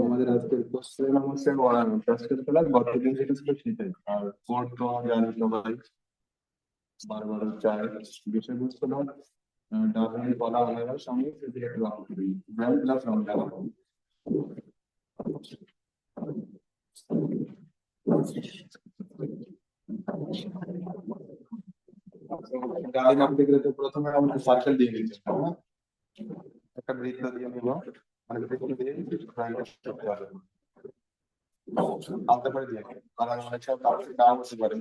আমাদের আজকের কোশ্চেন হচ্ছে আজকের খেলা গতদিন যেটা ছিল সেটাই, আর কোর্ট তো জানি সবাই বারবার চায় বিষয়বস্তু ধর ডাবল বলা হয় সঙ্গে একটু গ্র্যান্ড ক্লাস রাউন্ড গাড়ি নামতে গেলে তো প্রথমে আমাদের সার্কেল দিয়ে দিচ্ছে, একটা বৃত্ত দিয়ে নিব, মানে বৃত্ত দিয়ে আনতে পারি দিয়ে কারণ অনেক সময় নাও হতে পারে,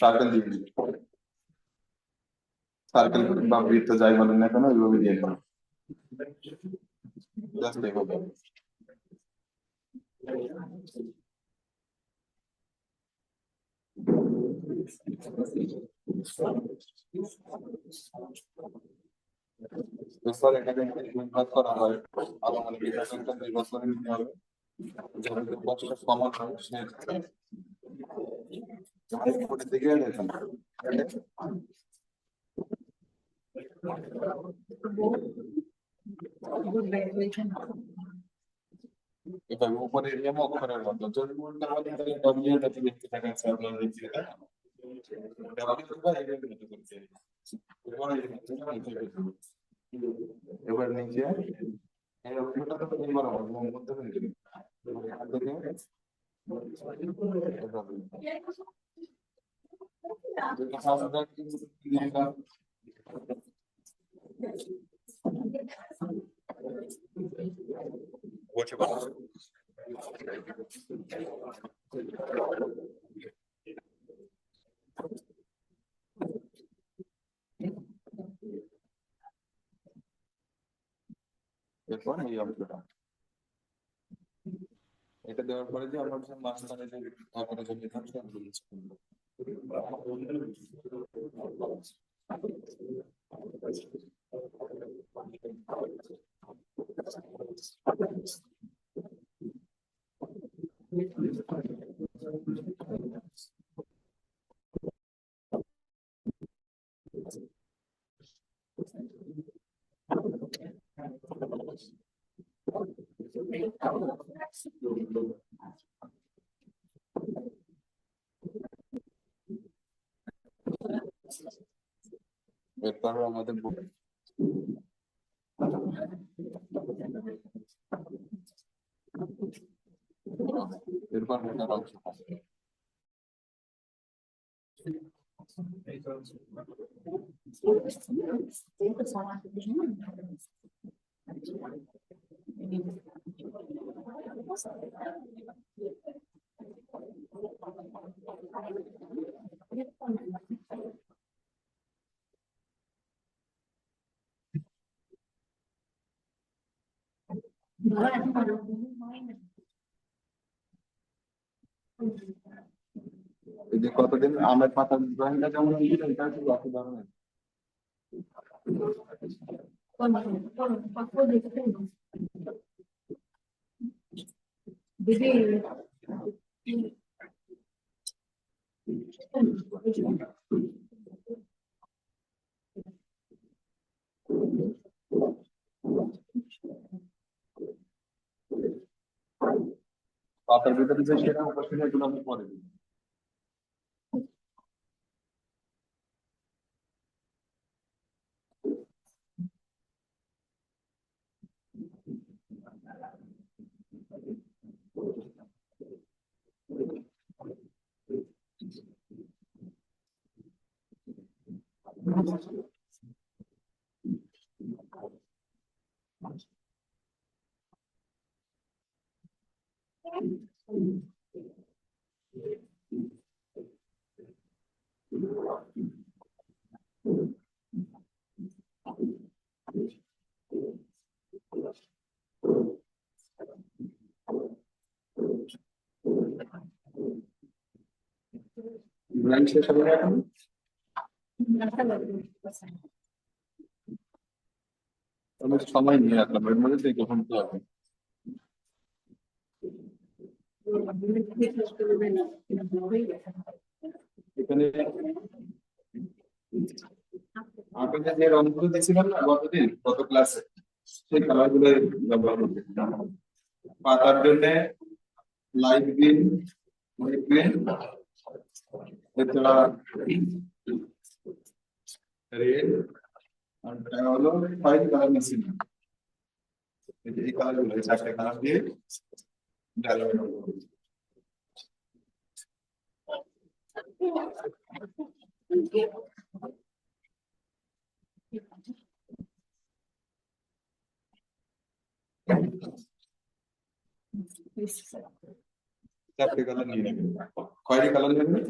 সার্কেল দিয়ে দিই, সার্কেল বা বৃত্ত যাই বলেন না কেন ওইভাবে দিয়ে দেবো, জাস্ট এইভাবে। এরপর এটাকে ভাগ করা হয়, আনুমানিক বিভাজনটা 2 বছরে নিতে হবে, যাতে বছর কমন হয় উপরের দিকে দেখুন এটা উপরে নিয়ম অক্ষরের মতো যদি মনটা বলে তাহলে ডব্লিউ টা দেখতে থাকেন সামনে দেখতে না ডব্লিউ টা এর মতো করতে এবার নিচে এই অক্ষরটা তো নির্মাণ হবে মধ্যে থেকে What about এরপর এই অংশটা এটা দেওয়ার পরে যে আমরা মাঝখানে যে তারপরে যে বিধানটা রিলিজ করব এরপর আমাদের এরপর মোটার অংশ এই যে কতদিন আমের পাতা ড্রয়িংটা যেমন এটা শুধু একই ধরনের পাতার ভিতরে যে সেটা উপস্থিত এগুলো আমি পরে দিই অনলাইন শেষ হবে না এখন? আমি সময় নিয়ে রাখলাম, এর মধ্যে থেকে কখন তো হবে। এখানে আপনাদের যে রংগুলো দিয়েছিলাম না গতদিন গত ক্লাসে, সেই কালার গুলো ব্যবহার করতে। পাতার জন্য লাইট গ্রিন, লাইট গ্রিন, এছাড়া রেড, আর এটা হলো হোয়াইট কালার মেশিন। এই কালার গুলো, এই চারটে কালার দিয়ে ডায়লগ করবো। চারটে কালার নিয়ে নেবেন। খয়েরি কালার নেবেন।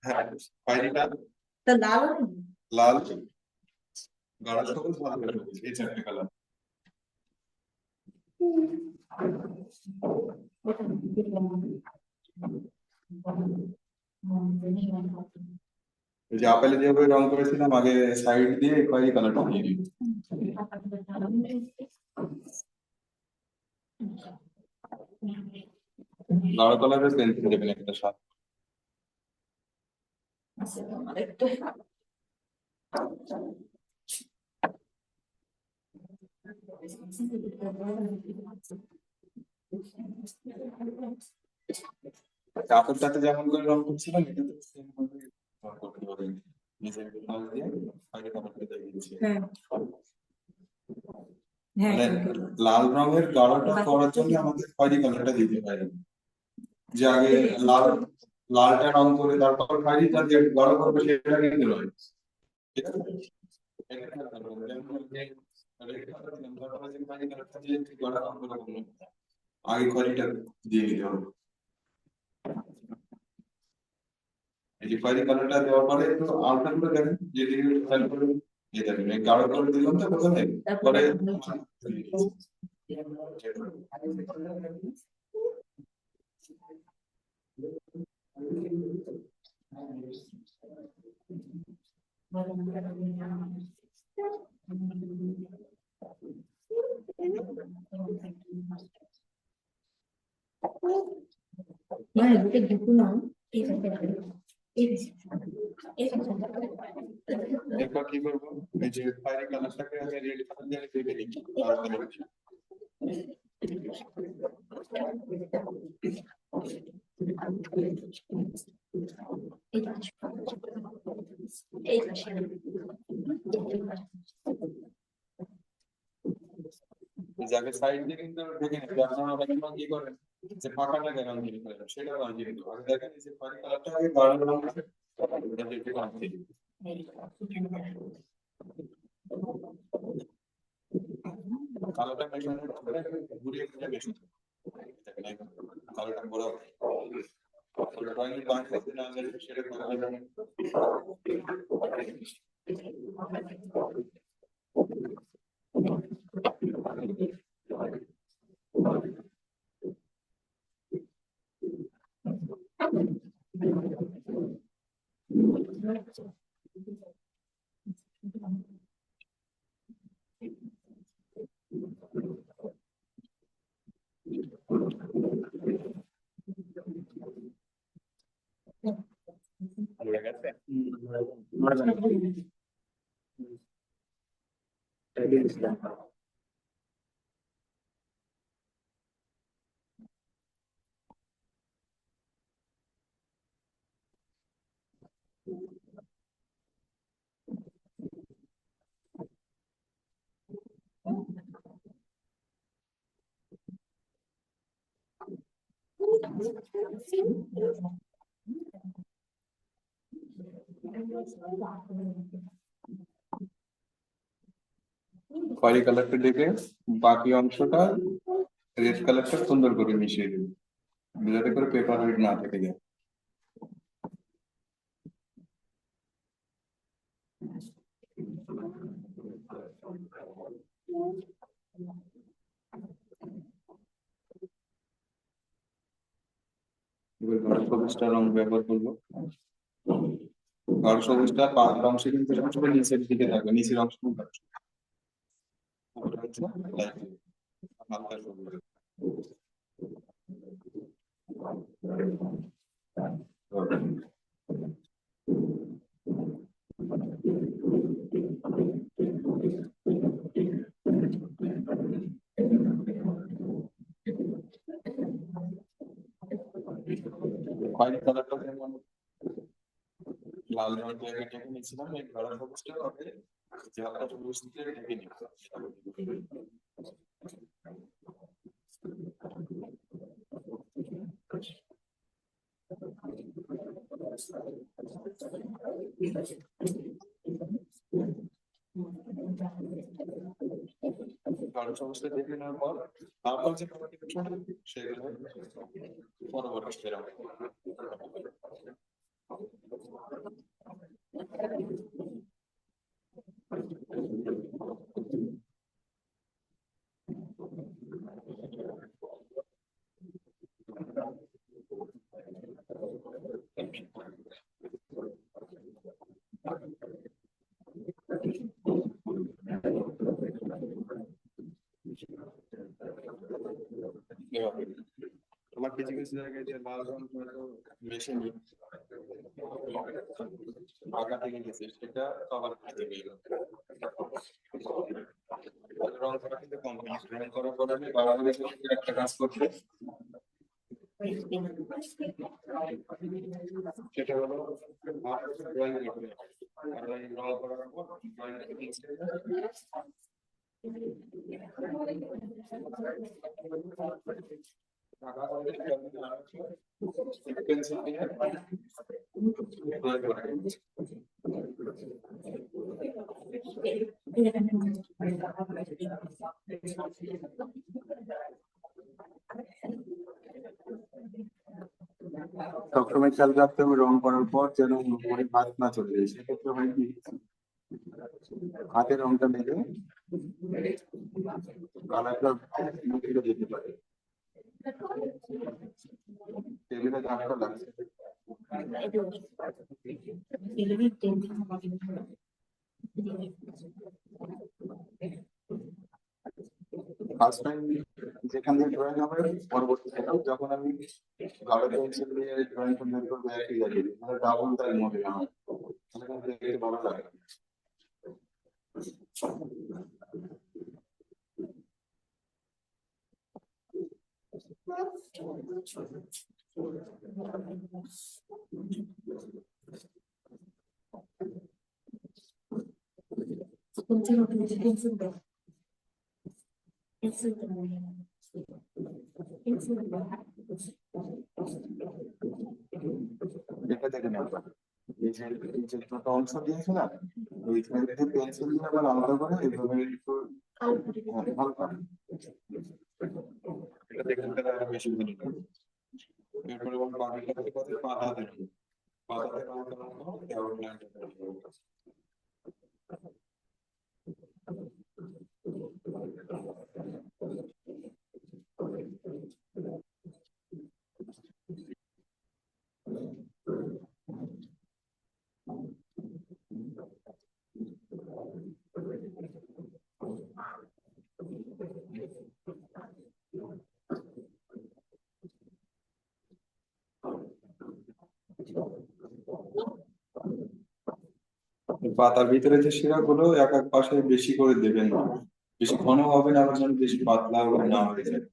হ্যাঁ, খয়েরিটা লাল, লাল গাঢ় সবুজ, ভালো করে সবুজ, এই চারটে কালার। যে আপেলে যেভাবে রং করেছিলাম আগে সাইড দিয়ে খয়েরি কালারটা দিয়ে দিই। গাঢ় কালারের পেন্সিল দেবেন একটা সাথে। কাপড় সাথে যেমন করে রং করছিলাম এটা তো সেম ভাবে রং করতে পারবেন। নিজের কাজ দিয়ে আগে কাপড়টা দিয়ে দিচ্ছি। মানে লাল রঙের গাঢ়টা করার জন্য আমাদের খয়েরি কালারটা দিতে হয়। যে আগে লাল, লালটা রং করে তারপর খয়েরিটা দিয়ে গাঢ় করবে সেটা কিন্তু নয়, ঠিক আছে? আগে খয়েরিটা দিয়ে দিতে হবে। এই যে খয়েরি কালারটা দেওয়ার পরে একটু আউটার করে দেখেন যে দিকে খেয়াল করে এই দেখেন এই গাঢ় করে দিলাম তো প্রথমে, পরে এরপর কি করবো, এই যে খয়েরি কালারটাকে আমি রেড কালার দিয়ে কেটে দিচ্ছি। যাকে সাইড দিয়ে কিন্তু দেখে নেবে, আপনারা অনেক কি করেন যে ফাঁকাটাকে রঙিন করে দেন, সেটা রঙিন কিন্তু আগে দেখেন এই যে খয়েরি কালারটা আগে গাঢ় রং আছে, এটা দিয়ে একটু রঙিন দিন। কালোটা মেশানোর পরে ঘুরিয়ে ঘুরিয়ে বেশি দেখেন কালোটা বড় ড্রয়িং বানাতে না গেলে সেটা করা যাবে না। খয়েরি কালারটা দেখে বাকি অংশটা রেড কালারটা সুন্দর করে মিশিয়ে দিন, যাতে করে পেপার রেড না থেকে যায়। এবার গাঢ় সবুজটা রং ব্যবহার করবো। গাঢ় সবুজটা পাতার অংশে কিন্তু সবসময় নিচের দিকে থাকবে, নিচের অংশ হালকা সবুজ। হোয়াইট কালারটা যেমন লাল রং দিয়ে ঢেকে নিয়েছিলাম, এই গাঢ় সবুজটা হবে যে হালকা সবুজ দিয়ে ঢেকে নিতে। গাঢ় সবুজটা দেখে নেওয়ার পর তারপর যে কালারটা সেগুলো পরবর্তী ফেরা। তোমার কিছু কিছু জায়গায় যে লাল রং মেশে নি আগা থেকে গেছে, সেটা কভার খেতে গেল রং করা কিন্তু কমপ্লিট। রং করার পর আমি বারবার একটা কাজ করতে, সেটা হলো ড্রয়িং করতে। আর এই রং করার পর ড্রয়িং পেন্সিল দিয়ে ড্রয়িং করা। সবসময় খেয়াল রাখতে হবে রং করার পর যেন অনেক হাত না চলে যায়। সেক্ষেত্রে হয় কি, হাতের রংটা মেরে কালারটা মুখে যেতে পারে। টেবিলে দাগটা লাগছে, ফার্স্ট টাইম যেখান থেকে ড্রয়িং হবে, পরবর্তীতে যখন আমি গাঢ় পেন্সিল দিয়ে ড্রয়িং বের করবো একই জায়গায়, মানে ডাবল তার মনে আমার তাহলে কিন্তু দেখতে ভালো লাগে। এটা দেখে নেওয়া, এই যে দুটো অংশ দিয়েছে না, ওইখানে যদি পেন্সিল দিয়ে আবার আলাদা করে এইভাবে একটু হালকা, এটা দেখতে গেলে আরো বেশি ভালো লাগে। এরপরে বাকিটাকে পাতা দেবো, পাতাতে রং করার পর দেওয়াল লাইনটা দেবো। পাতার ভিতরে যে শিরাগুলো এক এক পাশে বেশি করে দেবেন না, বেশি ঘন হবে না, আবার যেন বেশি পাতলা হবে না হয়ে যায়।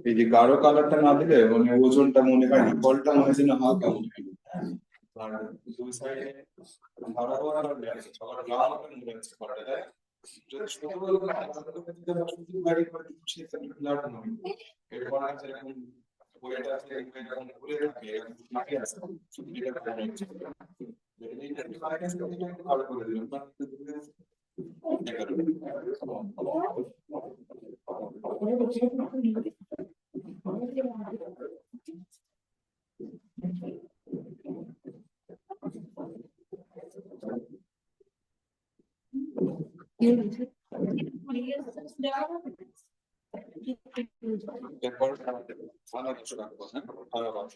এই যে গাঢ় কালারটা না দিলে মানে ওজনটা মনে হয় না, ফলটা মনে হয় না হালকা মনে হয়। আর দুই সাইডে ধরা হওয়ার কারণে সবার লাল মনে হচ্ছে ফলটা, তাই যদি ছোটগুলো গাড়ি করে দিচ্ছি তাহলে ব্লাড নয়। এরপর আছে এরকম ওয়েট আছে এরকম ঘুরে থাকে মাটি আছে, এটা করে নিচ্ছে এটা কি লাগে আছে এটা একটু ভালো করে দিবেন না এটা এরপর আনারস রাখবো, হ্যাঁ, আনারস।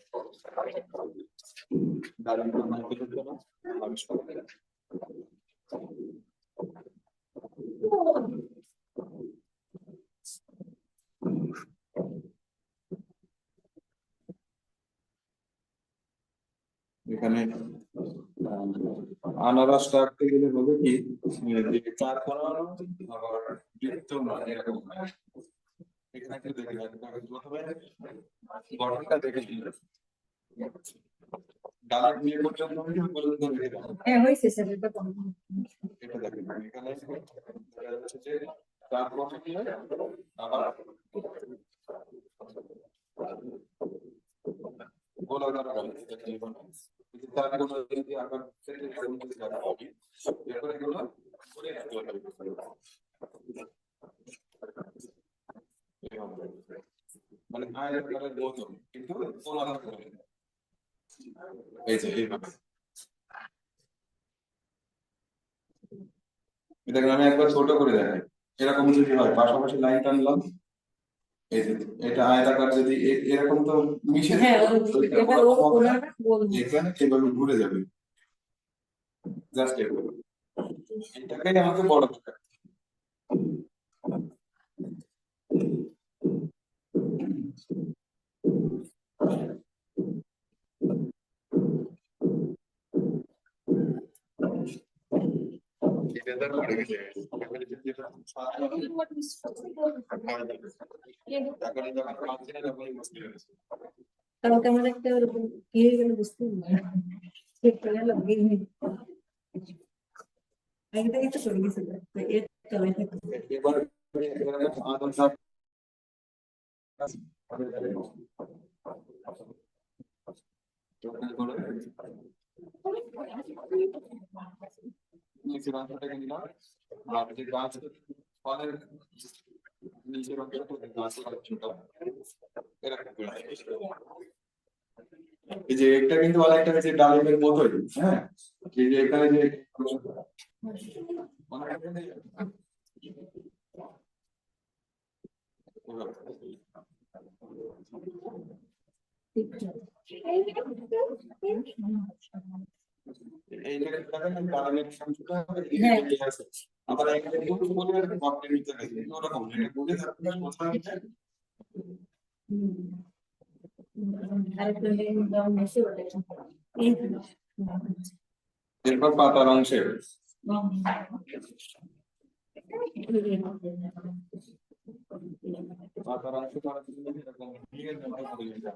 ডালিম তো নাই পেলে তো না, আনারস রাখবো। এখানে আনারস রাখতে গেলে হবে কি, যে চার কোণা আবার বৃত্ত না এরকম। এখানে একটু দেখে নেন, প্রথমে গঠনটা দেখে নিন। ডালের নিয়ে পর্যন্ত রেখে দেন। হ্যাঁ হয়েছে স্যার, এটা এটা দেখেন এখানে দেখা যাচ্ছে যে চার কোণা নিয়ে আবার গোলাকার হয়, চার কোণা যদি আবার এরপরে এগুলো করে দিতে হবে। মানে আয়তাকারের বোতল কিন্তু গোলাকার করে, এই যে এইভাবে। দেখেন আমি একবার ছোট করে দেখাই, এরকম যদি হয় পাশাপাশি লাইন টানলাম, এই যে এটা আয়তাকার যদি এরকম তো মিশে এখানে এভাবে ঘুরে যাবে, জাস্ট এভাবে। এটাকে আমাকে বড় করতে হবে। কালকে আমার একটা কি হয়ে গেল বুঝতে এবার নিচের অংশটাকে নিলাম, আর যে গাছ ফলের নিচের অংশটা গাছ ছোটা এরকম করে। এই যে একটা কিন্তু অনেকটা যে ডালিমের মতোই, হ্যাঁ, এই যে এখানে যে এই যে দেখেন ডালিমের সংখ্যাটা এদিকে আছে, আবার এখানে কিন্তু বলে বাপরে নিতে গেছে ওরকম এটা বলে থাকলে কোথায় এরপর পাতার অংশে পাতার অংশ করার জন্য এরকম নিয়ে ব্যবহার করে নিতে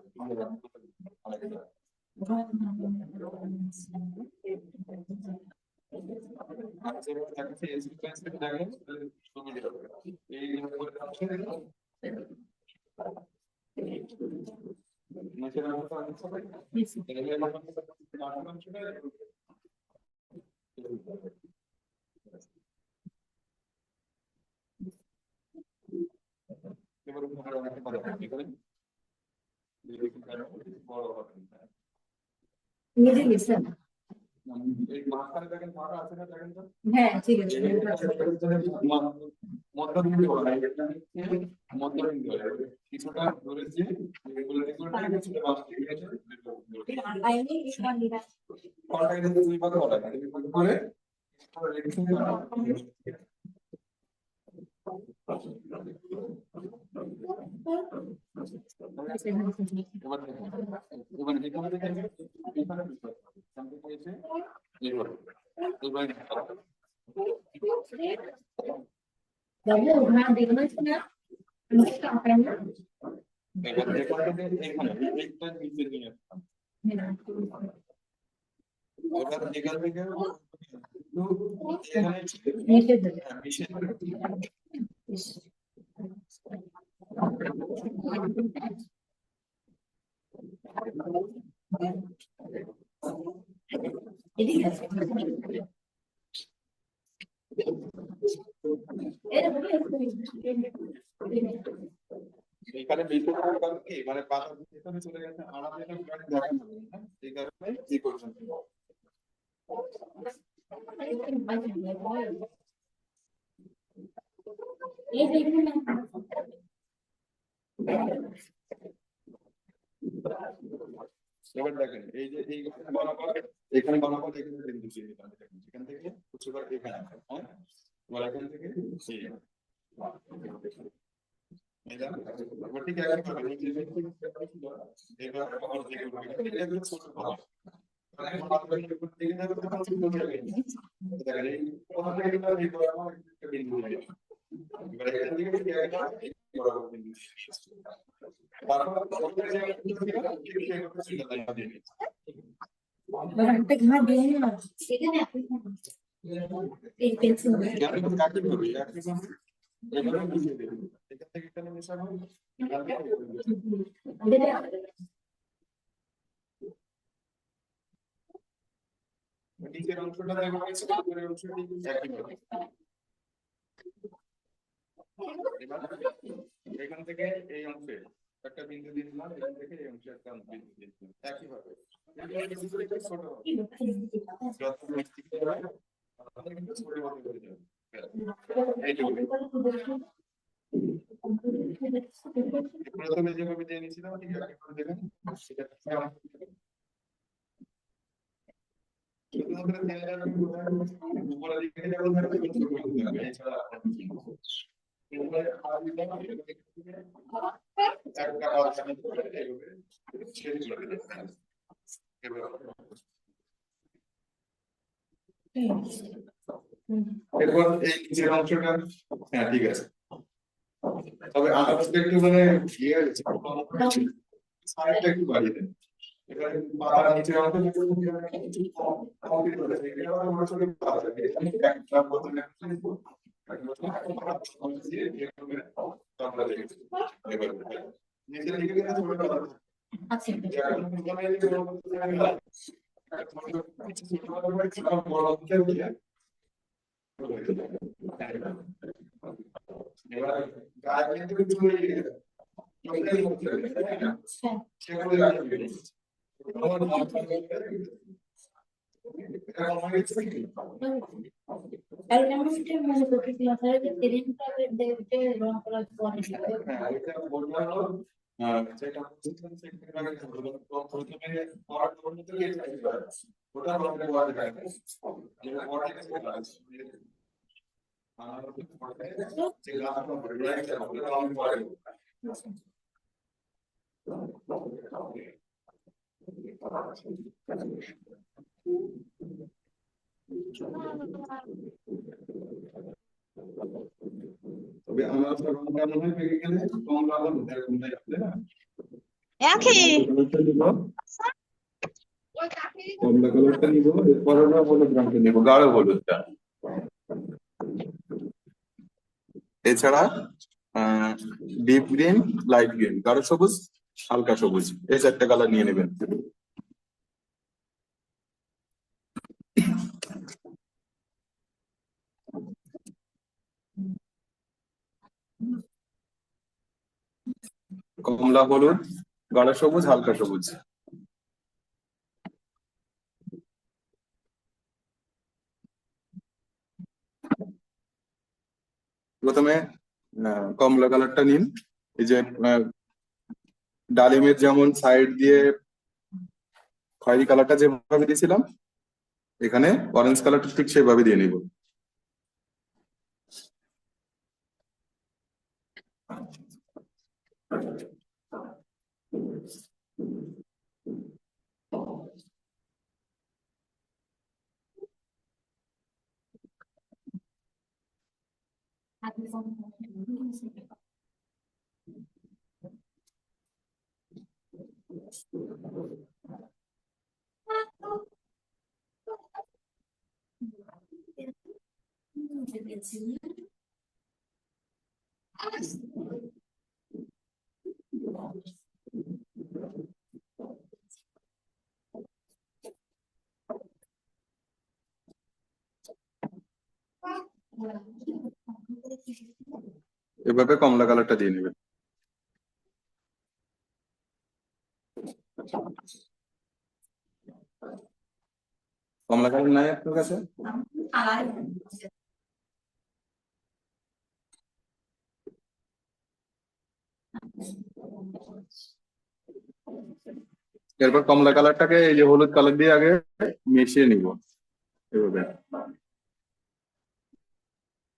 হবে। নিজে গেছেন? হ্যাঁ ঠিক আছে। কিছুটা ধরেছি দুই ভাগ করে এখানে বেশি কি মানে পাতার ভিতরে চলে গেছে আমাদের এটা দেখা যাবে না, এই কারণে কি করছেন এই যে এখানে এবার দেখেন এই যে এই বরাবর এখানে বরাবর এখানে বিন্দু চিহ্ন দেখেন এখান থেকে উচ্চতা এখানে হ্যাঁ এবার এখান থেকে এই দেখেন এবার ঠিক আছে এবার আবার দেখেন এটা ছোট ভাব দেখেন এই প্রথম থেকে এই বরাবর একটা বিন্দু এবার এখান থেকে ঠিক আছে বরাবর বিন্দু একটা ঘা দিয়ে না সেখানে আপনি এই পেন্সিল নিচের অংশটা দেখা গেছে উপরের অংশটি একইভাবে এখান থেকে এই অংশে একটা বিন্দু দিয়ে দিলাম এখান থেকে এই অংশে একটা বিন্দু দিয়ে দিলাম একইভাবে ছোট যত মিষ্টি হয় আমাদের কিন্তু ছোট বড় হয়ে যাবে প্রথমে যেভাবে দিয়ে নিয়েছিলাম ঠিক আছে এখন দেখেন সেটা শুধুমাত্র উপরের দিকে যেমন থাকবে এছাড়া এরপর এই নিচের অংশটা হ্যাঁ ঠিক আছে তবে আকাশটা একটু মানে ইয়ে হয়েছে সাইডটা একটু বাড়িয়ে দেন এবারে পাতার নিচের অংশ নিচের দিকে el namaste মানে প্রকৃতি মাথায় যে তেরিনটা দেখতে রং করা পরে হ্যাঁ এটা বললাম যেটা বুঝছেন সেটা প্রথমে পড়ার জন্য তো এই ওটা আমাদের ওয়ার্ড থাকে যেটা ওয়ার্ড থেকে আছে আর যে লাস্ট নম্বর রাইট ওটা আমি পড়ে তবে আমার রং কেমন হয় পেয়ে গেলে কম লাগানো এরকম তাই না একই কমলা কালারটা নিব এরপর আমরা হলুদ রংটা নিব গাঢ় হলুদটা এছাড়া ডিপ গ্রিন লাইট গ্রিন গাঢ় সবুজ হালকা সবুজ এই চারটা কালার নিয়ে নেবেন কমলা হলুদ গাঢ় সবুজ হালকা সবুজ প্রথমে কমলা কালারটা নিন এই যে ডালিমের যেমন সাইড দিয়ে খয়েরি কালারটা যেভাবে দিয়েছিলাম এখানে অরেঞ্জ কালারটা ঠিক সেভাবে দিয়ে নিব এভাবে কমলা কালারটা দিয়ে নেবেন কমলা কালার নাই আপনার কাছে এরপর কমলা কালারটাকে এই যে হলুদ কালার দিয়ে আগে মিশিয়ে নিব এভাবে।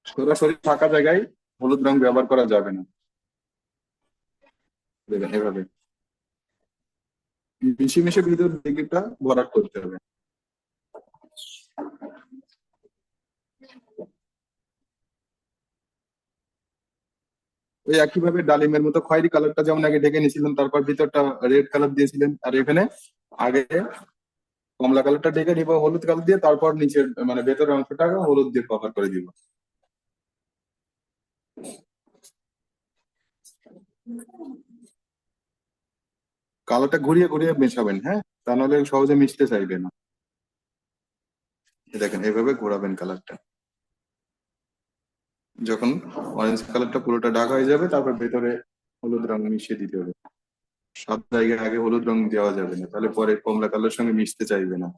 সরাসরি ফাঁকা জায়গায় হলুদ রং ব্যবহার করা যাবে না, দেখবেন এভাবে মিশে মিশে ভিতর দিকটা ভরাট করতে হবে। ওই একইভাবে ডালিমের মতো খয়েরি কালারটা যেমন আগে ঢেকে নিয়েছিলেন, তারপর ভিতরটা রেড কালার দিয়েছিলেন, আর এখানে আগে কমলা কালারটা ঢেকে নিব হলুদ কালার দিয়ে, তারপর নিচের মানে ভেতরের অংশটা হলুদ দিয়ে কভার করে দিব। কালারটা ঘুরিয়ে ঘুরিয়ে মেশাবেন, হ্যাঁ, তা নাহলে সহজে মিশতে চাইবে না। দেখেন এভাবে ঘোরাবেন কালারটা। যখন অরেঞ্জ কালারটা পুরোটা ঢাকা হয়ে যাবে, তারপর ভেতরে হলুদ রং মিশিয়ে দিতে হবে। সব জায়গায় আগে হলুদ রং দেওয়া যাবে না, তাহলে পরে কমলা কালারের সঙ্গে মিশতে চাইবে না।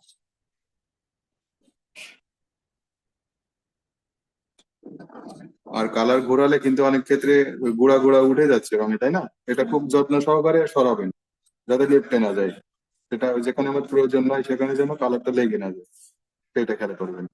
আর কালার ঘোরালে কিন্তু অনেক ক্ষেত্রে ওই গুঁড়া গুঁড়া উঠে যাচ্ছে রঙে, তাই না? এটা খুব যত্ন সহকারে সরাবেন যাতে লেপটে না যায়। সেটা যেখানে আমার প্রয়োজন নয় সেখানে যেন কালারটা লেগে না যায়, সেটা খেয়াল করবেন।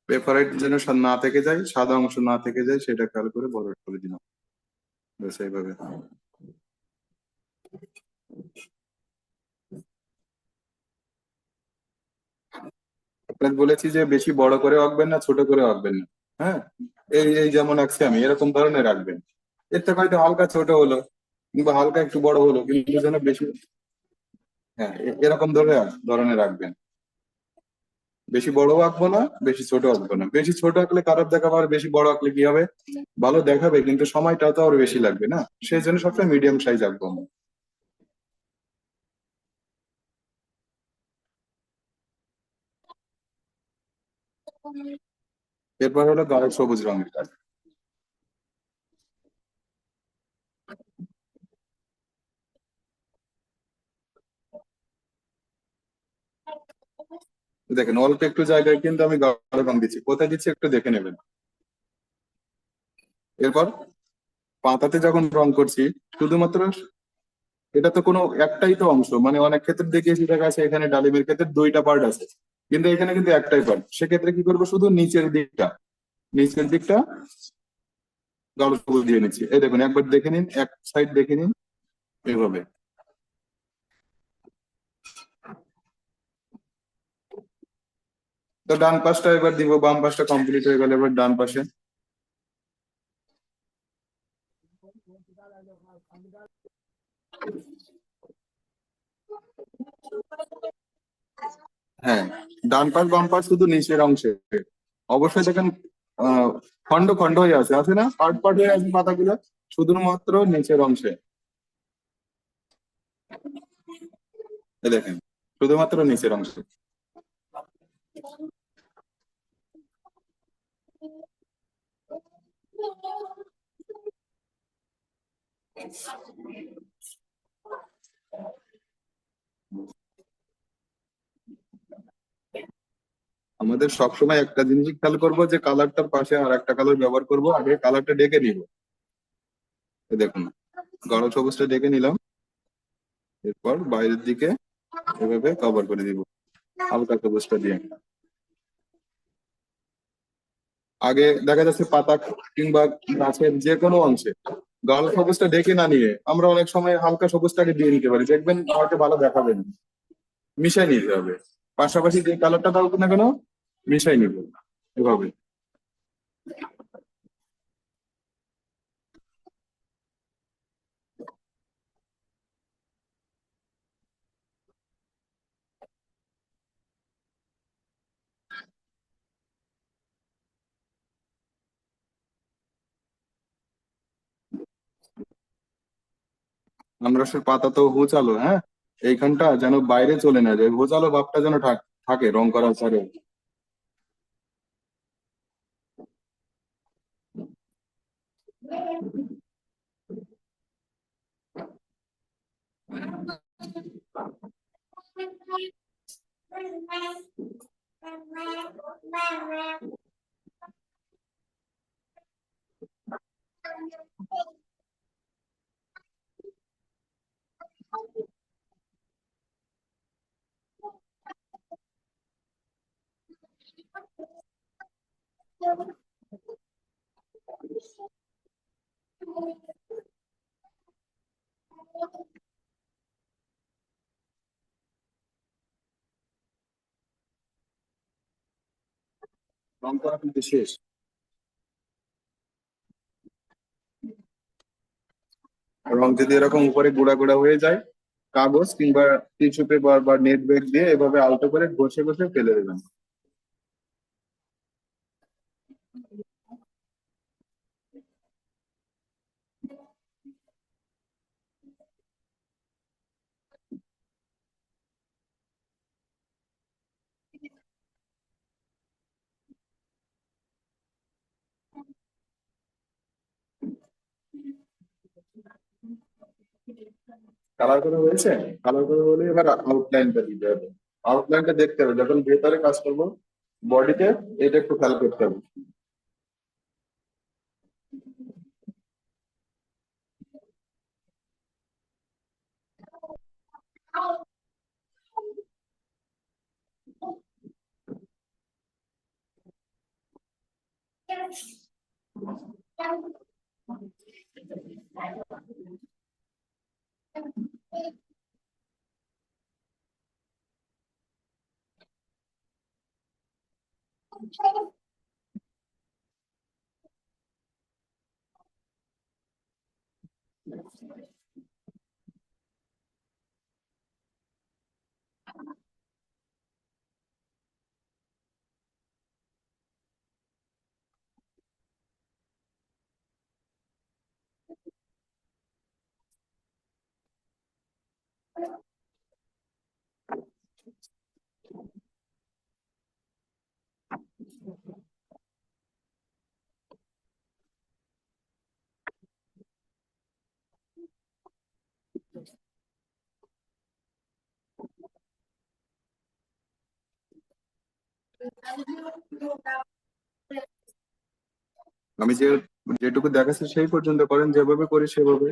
পেপারাইট যেন না থেকে যায়, সাদা অংশ না থেকে যায়, সেটা খেয়াল করে বড় করে দিলাম, ব্যাস এইভাবে। আপনাকে বলেছি যে বেশি বড় করে আঁকবেন না, ছোট করে আঁকবেন না। হ্যাঁ, এই এই যেমন আঁকছি আমি এরকম ধরনের রাখবেন। এর থেকে হয়তো হালকা ছোট হলো কিংবা হালকা একটু বড় হলো, কিন্তু যেন বেশি, হ্যাঁ, এরকম ধরনের রাখবেন। বেশি বড় আঁকবো না, বেশি ছোট আঁকবো না। বেশি ছোট আঁকলে খারাপ দেখাবে, আর বেশি বড় আঁকলে কি হবে, ভালো দেখাবে কিন্তু সময়টা তো আরো বেশি লাগবে না। সেই জন্য সবসময় মিডিয়াম সাইজ আঁকবো আমরা। এরপর হলো গাঢ় সবুজ রঙের কাজ। দেখেন অল্প একটু জায়গায় কিন্তু আমি গাঢ় রং দিচ্ছি, কোথায় দিচ্ছি একটু দেখে নেবেন। এরপর পাতাতে যখন রং করছি, শুধুমাত্র এটা তো কোনো একটাই তো অংশ, মানে অনেক ক্ষেত্রে দেখিয়েছি, দেখা আছে এখানে ডালিমের ক্ষেত্রে দুইটা পার্ট আছে, কিন্তু এখানে কিন্তু একটাই পার্ট। সেক্ষেত্রে কি করবো, শুধু নিচের দিকটা গাঢ় সবুজ দিয়ে নিচ্ছি। এই দেখুন একবার দেখে নিন, এক সাইড দেখে নিন এভাবে। তো ডান পাশটা এবার দিব, বাম পাশটা কমপ্লিট হয়ে গেলে এবার ডান পাশে। হ্যাঁ, ডান পাশ বাম পাশ শুধু নিচের অংশে। অবশ্যই দেখেন আহ খন্ড খন্ড হয়ে আছে না, পার্ট পার্ট হয়ে আছে পাতাগুলো, শুধুমাত্র নিচের অংশে। এই দেখেন শুধুমাত্র নিচের অংশে। আমাদের সবসময় একটা জিনিস খেয়াল করবো যে কালারটার পাশে আর একটা কালার ব্যবহার করব, আগে কালারটা ডেকে নিব। এই দেখুন গাঢ় সবুজটা ডেকে নিলাম, এরপর বাইরের দিকে এভাবে কভার করে দিব হালকা সবুজটা দিয়ে। আগে দেখা যাচ্ছে পাতা কিংবা গাছের যে কোনো অংশে গাঢ় সবুজটা ডেকে না নিয়ে আমরা অনেক সময় হালকা সবুজটাকে দিয়ে নিতে পারি, দেখবেন হয়তো ভালো দেখাবে না। মিশাই নিতে হবে, পাশাপাশি যে কালারটা থাকুক না কেন মিশাই নিব এভাবে। আনারসের পাতা তো হোঁচালো, হ্যাঁ, এইখানটা যেন বাইরে চলে না যায়, হোঁচালো ভাবটা যেন থাকে রং করার পরে। রং করা কিন্তু শেষ। রং যদি এরকম উপরে গুঁড়া গুঁড়া হয়ে যায়, কাগজ কিংবা টিস্যু পেপার বা নেট ব্যাগ দিয়ে এভাবে আলতো করে ঘষে ঘষে ফেলে দেবেন। কালার করে হয়েছে, কালার করে হলে এবার আউটলাইনটা দিতে হবে। আউটলাইনটা দেখতে হবে যখন ভেতরে কাজ করবো বডিতে, এটা একটু খেয়াল করতে হবে। আমি যেটুকু দেখাচ্ছি সেই পর্যন্ত করেন, যেভাবে করি সেভাবে।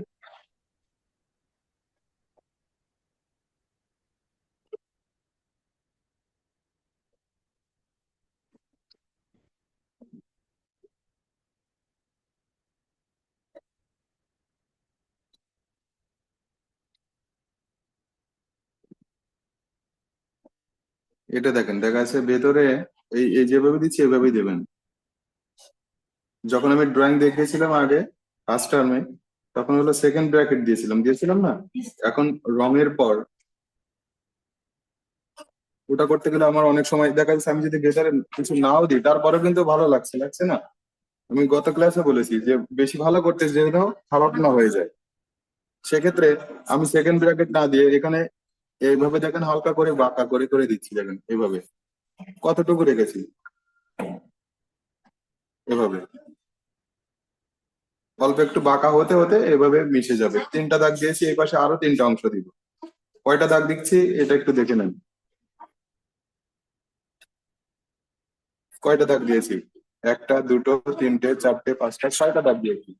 এটা দেখেন, দেখা যাচ্ছে ভেতরে এই এই যেভাবে দিচ্ছি এভাবেই দেবেন। যখন আমি ড্রয়িং দেখিয়েছিলাম আগে ফার্স্ট টার্মে, তখন হলো সেকেন্ড ব্র্যাকেট দিয়েছিলাম না। এখন রঙের পর ওটা করতে গেলে আমার অনেক সময় দেখা যাচ্ছে আমি যদি ভেতরে কিছু নাও দিই তারপরেও কিন্তু ভালো লাগছে না। আমি গত ক্লাসে বলেছি যে বেশি ভালো করতে যেন খারাপ না হয়ে যায়, সেক্ষেত্রে আমি সেকেন্ড ব্র্যাকেট না দিয়ে এখানে এইভাবে দেখেন হালকা করে বাঁকা করে করে দিচ্ছি, দেখেন এভাবে কতটুকু রেখেছি, এভাবে অল্প একটু বাঁকা হতে হতে এভাবে মিশে যাবে। তিনটা দাগ দিয়েছি, এই পাশে আরো তিনটা অংশ দিব। কয়টা দাগ দিচ্ছি এটা একটু দেখে নেন। কয়টা দাগ দিয়েছি? একটা, দুটো, তিনটে, চারটে, পাঁচটা, ছয়টা দাগ দিয়েছি।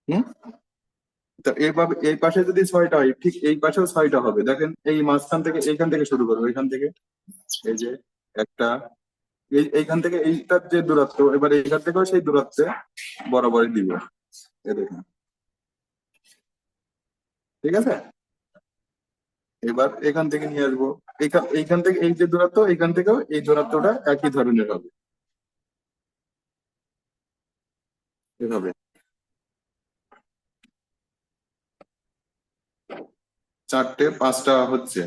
হুম। তো এইভাবে এই পাশে যদি ছয়টা হয়, ঠিক এই পাশেও ছয়টা হবে। দেখেন এই মাঝখান থেকে এইখান থেকে শুরু করবো, এইখান থেকে এই যে একটা, এইখান থেকে এইটার যে দূরত্ব, এবার এইখান থেকেও সেই দূরত্বে বরাবরই দিব। এ দেখেন, ঠিক আছে। এবার এখান থেকে নিয়ে আসবো, এইখান থেকে এই যে দূরত্ব, এইখান থেকেও এই দূরত্বটা একই ধরনের হবে, এভাবে। চারটে, পাঁচটা হচ্ছে,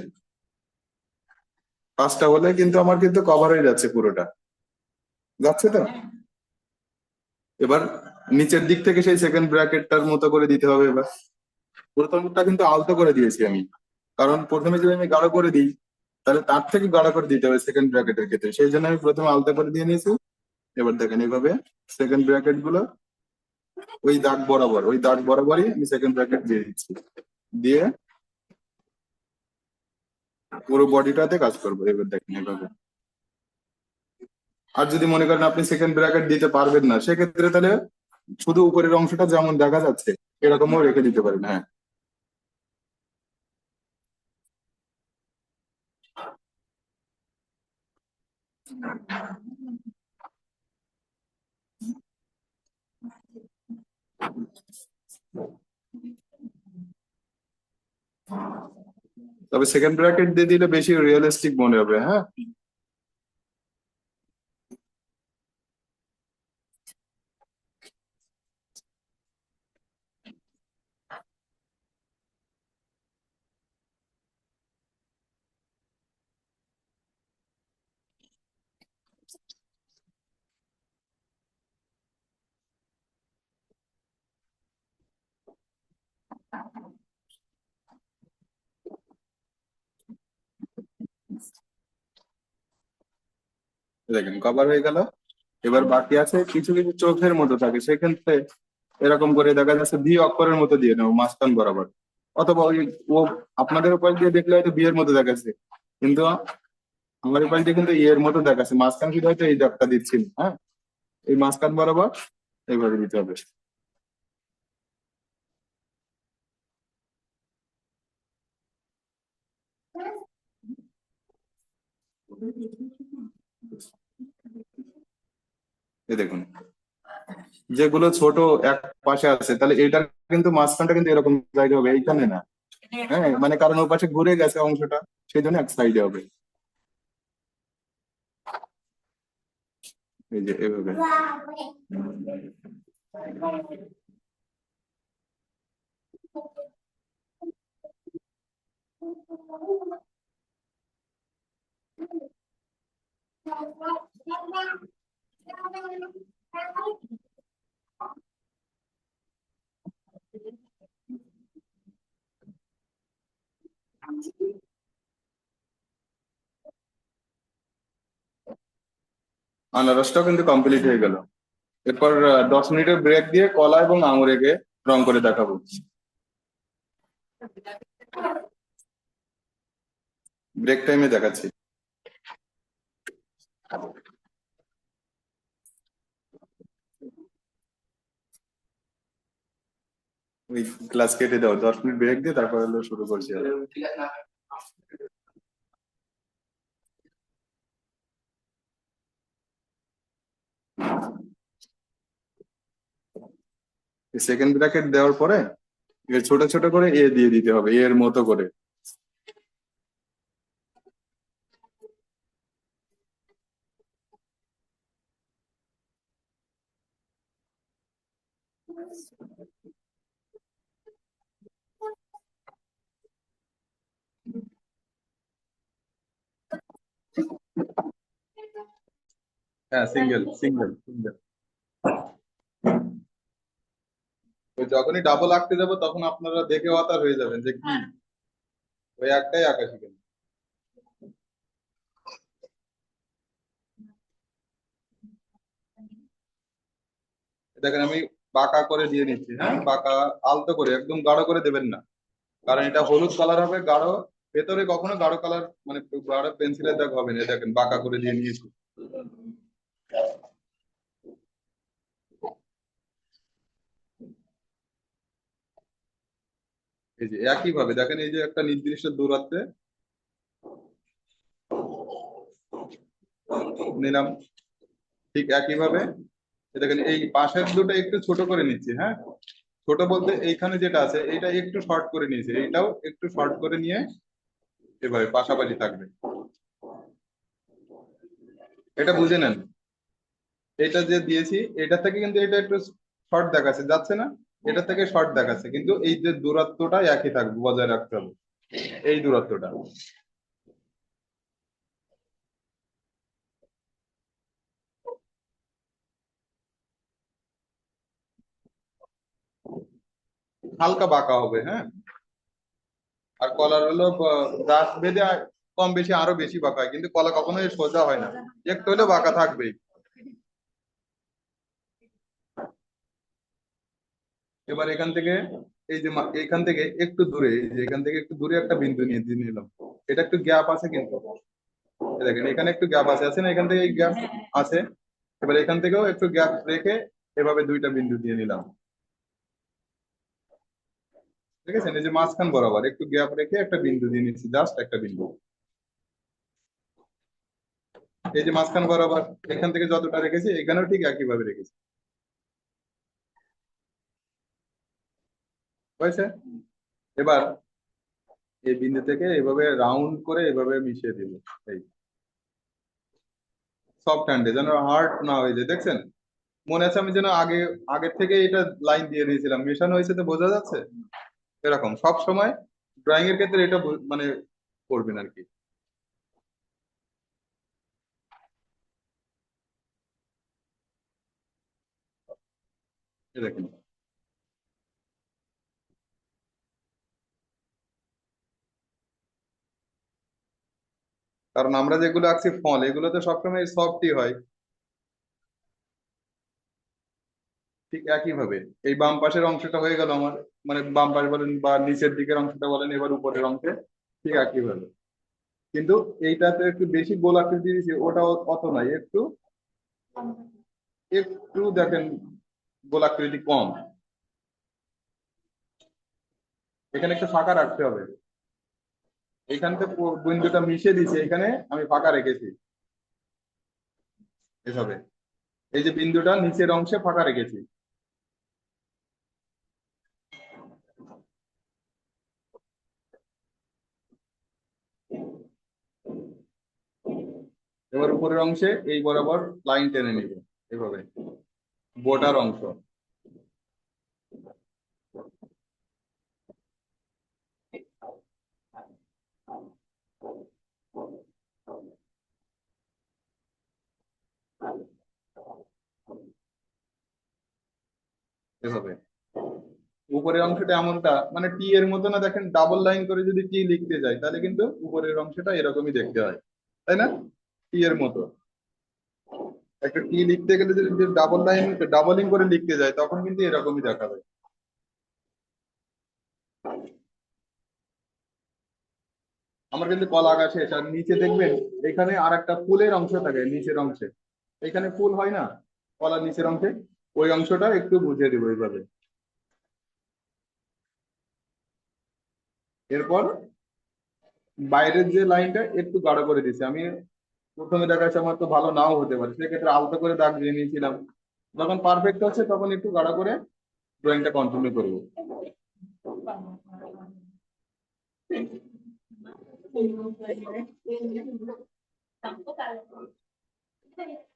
পাঁচটা হলে কিন্তু আমার কিন্তু কভার হয়ে যাচ্ছে পুরোটা, যাচ্ছে তো। এবার নিচের দিক থেকে সেই সেকেন্ড ব্র্যাকেটটার মতো করে দিতে হবে এবার। প্রথমটা কিন্তু আলতো করে দিয়েছি আমি, কারণ প্রথমে যদি আমি গাঢ় করে দিই তাহলে তার থেকে গাঢ় করে দিতে হবে সেকেন্ড ব্র্যাকেটের ক্ষেত্রে, সেই জন্য আমি প্রথমে আলতো করে দিয়ে নিয়েছি। এবার দেখেন এইভাবে সেকেন্ড ব্র্যাকেট গুলো ওই দাগ বরাবরই আমি সেকেন্ড ব্র্যাকেট দিয়ে দিচ্ছি, দিয়ে পুরো বডিটাতে কাজ করবো। এবার দেখেন এইভাবে। আর যদি মনে করেন আপনি সেকেন্ড ব্র্যাকেট দিতে পারবেন না, সেক্ষেত্রে তাহলে শুধু উপরের অংশটা যেমন দেখা যাচ্ছে এরকমও রেখে দিতে পারেন। হ্যাঁ, তবে সেকেন্ড ব্র্যাকেট দিয়ে দিলে বেশি রিয়েলিস্টিক মনে হবে। হ্যাঁ, দেখেন কভার হয়ে গেল। এবার বাকি আছে কিছু কিছু চোখের মতো থাকে, সেক্ষেত্রে এরকম করে দেখা যাচ্ছে ভি অক্ষরের মতো দিয়ে নেবো মাঝখান বরাবর, অথবা ওই ও আপনাদের উপায় দিয়ে দেখলে হয়তো বিয়ের মতো দেখাচ্ছে, কিন্তু আমার উপায় দিয়ে কিন্তু এর মতো দেখাচ্ছে, মাঝখান শুধু হয়তো এই দাগটা দিচ্ছি না। হ্যাঁ, এই মাঝখান বরাবর এইভাবে দিতে হবে। এই দেখুন যেগুলো ছোট এক পাশে আছে, তাহলে এটার কিন্তু মাঝখানটা কিন্তু এরকম জায়গা হবে, এইখানে না। হ্যাঁ, মানে কারণ ও পাশে ঘুরে গেছে অংশটা, সেই জন্য এক সাইডে হবে। এই যে এভাবে। আনারসটাও কিন্তু কমপ্লিট হয়ে গেল। এরপর 10 মিনিটের ব্রেক দিয়ে কলা এবং আঙুর এঁকে রং করে দেখাবো। ব্রেক টাইমে দেখাচ্ছি। ওই ক্লাস কেটে দাও, 10 মিনিট ব্রেক দিয়ে তারপর হলো শুরু করছি সেকেন্ড ব্র্যাকেট দেওয়ার পরে এর ছোট ছোট করে এ দিয়ে দিতে হবে এর মতো করে। হ্যাঁ, সিঙ্গেল সিঙ্গেল সিঙ্গেল। যখনই ডাবল আঁকতে যাবো তখন আপনারা দেখে হতাশ হয়ে যাবেন যে কি ওই একটাই আঁকা শিখেন। দেখেন আমি বাঁকা করে দিয়ে নিচ্ছি। হ্যাঁ, বাঁকা আলতো করে, একদম গাঢ় করে দেবেন না, কারণ এটা হলুদ কালার হবে গাঢ়। ভেতরে কখনো গাঢ় কালার মানে গাঢ় পেন্সিলের দাগ হবে না। দেখেন বাঁকা করে দিয়ে নিয়েছি। এই যে একই ভাবে দেখেন, এই যে একটা নির্দিষ্ট দূরত্বে নিলাম, ঠিক একই ভাবে দেখেন এই পাশের দুটো একটু ছোট করে নিচ্ছি। হ্যাঁ, ছোট বলতে এইখানে যেটা আছে এটা একটু শর্ট করে নিয়েছি, এইটাও একটু শর্ট করে নিয়ে এভাবে পাশাপাশি থাকবে। এটা বুঝে নেন, এটা যে দিয়েছি এটা থেকে কিন্তু এটা একটু শর্ট দেখাচ্ছে, যাচ্ছে না? এটা থেকে শর্ট দেখাচ্ছে, কিন্তু এই যে দূরত্বটা একই থাকবে, বজায় রাখতে হবে এই দূরত্বটা। হালকা বাঁকা হবে। হ্যাঁ, আর কলার হলো গাছ বেঁধে কম বেশি আরো বেশি বাঁকা হয়, কিন্তু কলা কখনোই সোজা হয় না, একটু হলেও বাঁকা থাকবেই। এবার এখান থেকে এই যে এখান থেকে একটু দূরে, এই যে এখান থেকে একটু দূরে একটা বিন্দু নিয়ে দিয়ে নিলাম। এটা একটু গ্যাপ আছে কিন্তু, এই দেখেন এখানে একটু গ্যাপ আছে না, এখান থেকে গ্যাপ আছে। এবার এখান থেকেও একটু গ্যাপ রেখে এভাবে দুইটা বিন্দু দিয়ে নিলাম। ঠিক আছে, এই যে মাঝখান বরাবর একটু গ্যাপ রেখে একটা বিন্দু দিয়ে নিচ্ছি, জাস্ট একটা বিন্দু। এই যে মাঝখান বরাবর এখান থেকে যতটা রেখেছি এখানেও ঠিক একই ভাবে রেখেছি। হয়েছে? এবার এই বিন্দু থেকে এভাবে রাউন্ড করে এভাবে মিশিয়ে দিব। এই সফট হ্যান্ডে যেন হার্ড না হয়ে যায়, দেখছেন? মনে আছে আমি যেন আগের থেকে এটা লাইন দিয়ে দিয়েছিলাম, মেশানো হয়েছে তো বোঝা যাচ্ছে। এরকম সব সময় ড্রয়িং এর ক্ষেত্রে এটা মানে করবেন আর কি। এই দেখেন, কারণ আমরা যেগুলো আঁকছি ফল, এগুলো তো সবসময় সফটই হয়। ঠিক একই ভাবে এই বাম পাশের অংশটা হয়ে গেল আমার, মানে বাম পাশ বলেন বা নিচের দিকের অংশটা বলেন, এবার উপরের অংশে ঠিক একই ভাবে। কিন্তু এইটাতে একটু বেশি গোল আকৃতি দিয়েছি, ওটা অত নাই, একটু একটু দেখেন গোল আকৃতি কম। এখানে একটু ফাঁকা রাখতে হবে। এখান থেকে বিন্দুটা মিশিয়ে দিয়েছি, এখানে আমি ফাঁকা রেখেছি এভাবে। এই যে বিন্দুটা নিচের অংশে ফাঁকা রেখেছি। এবার উপরের অংশে এই বরাবর লাইন টেনে নিব এভাবে, বর্ডার অংশ। এভাবে উপরের অংশটা এমনটা মানে টি এর মতো না, দেখেন ডাবল লাইন করে যদি টি লিখতে যাই তাহলে কিন্তু উপরের অংশটা এরকমই দেখতে হয়, তাই না? টি এর মতো একটা টি লিখতে গেলে যদি ডাবল লাইন ডাবলিং করে লিখতে যায় তখন কিন্তু এরকমই দেখাবে। আমার কিন্তু কলা আঁকা শেষ, আর নিচে দেখবেন এখানে আর একটা ফুলের অংশ থাকে নিচের অংশে, এখানে ফুল হয় না কলার নিচের অংশে, ওই অংশটা একটু বুঝিয়ে দিব এইভাবে। এরপর বাইরের যে লাইনটা একটু গাঢ় করে দিচ্ছি আমি। প্রথমে দেখা যাচ্ছে আমার তো ভালো নাও হতে পারে, সেক্ষেত্রে আলতো করে দাগ দিয়ে নিয়েছিলাম। যখন পারফেক্ট হচ্ছে তখন একটু গাঢ় করে ড্রয়িংটা কন্টিনিউ করবো।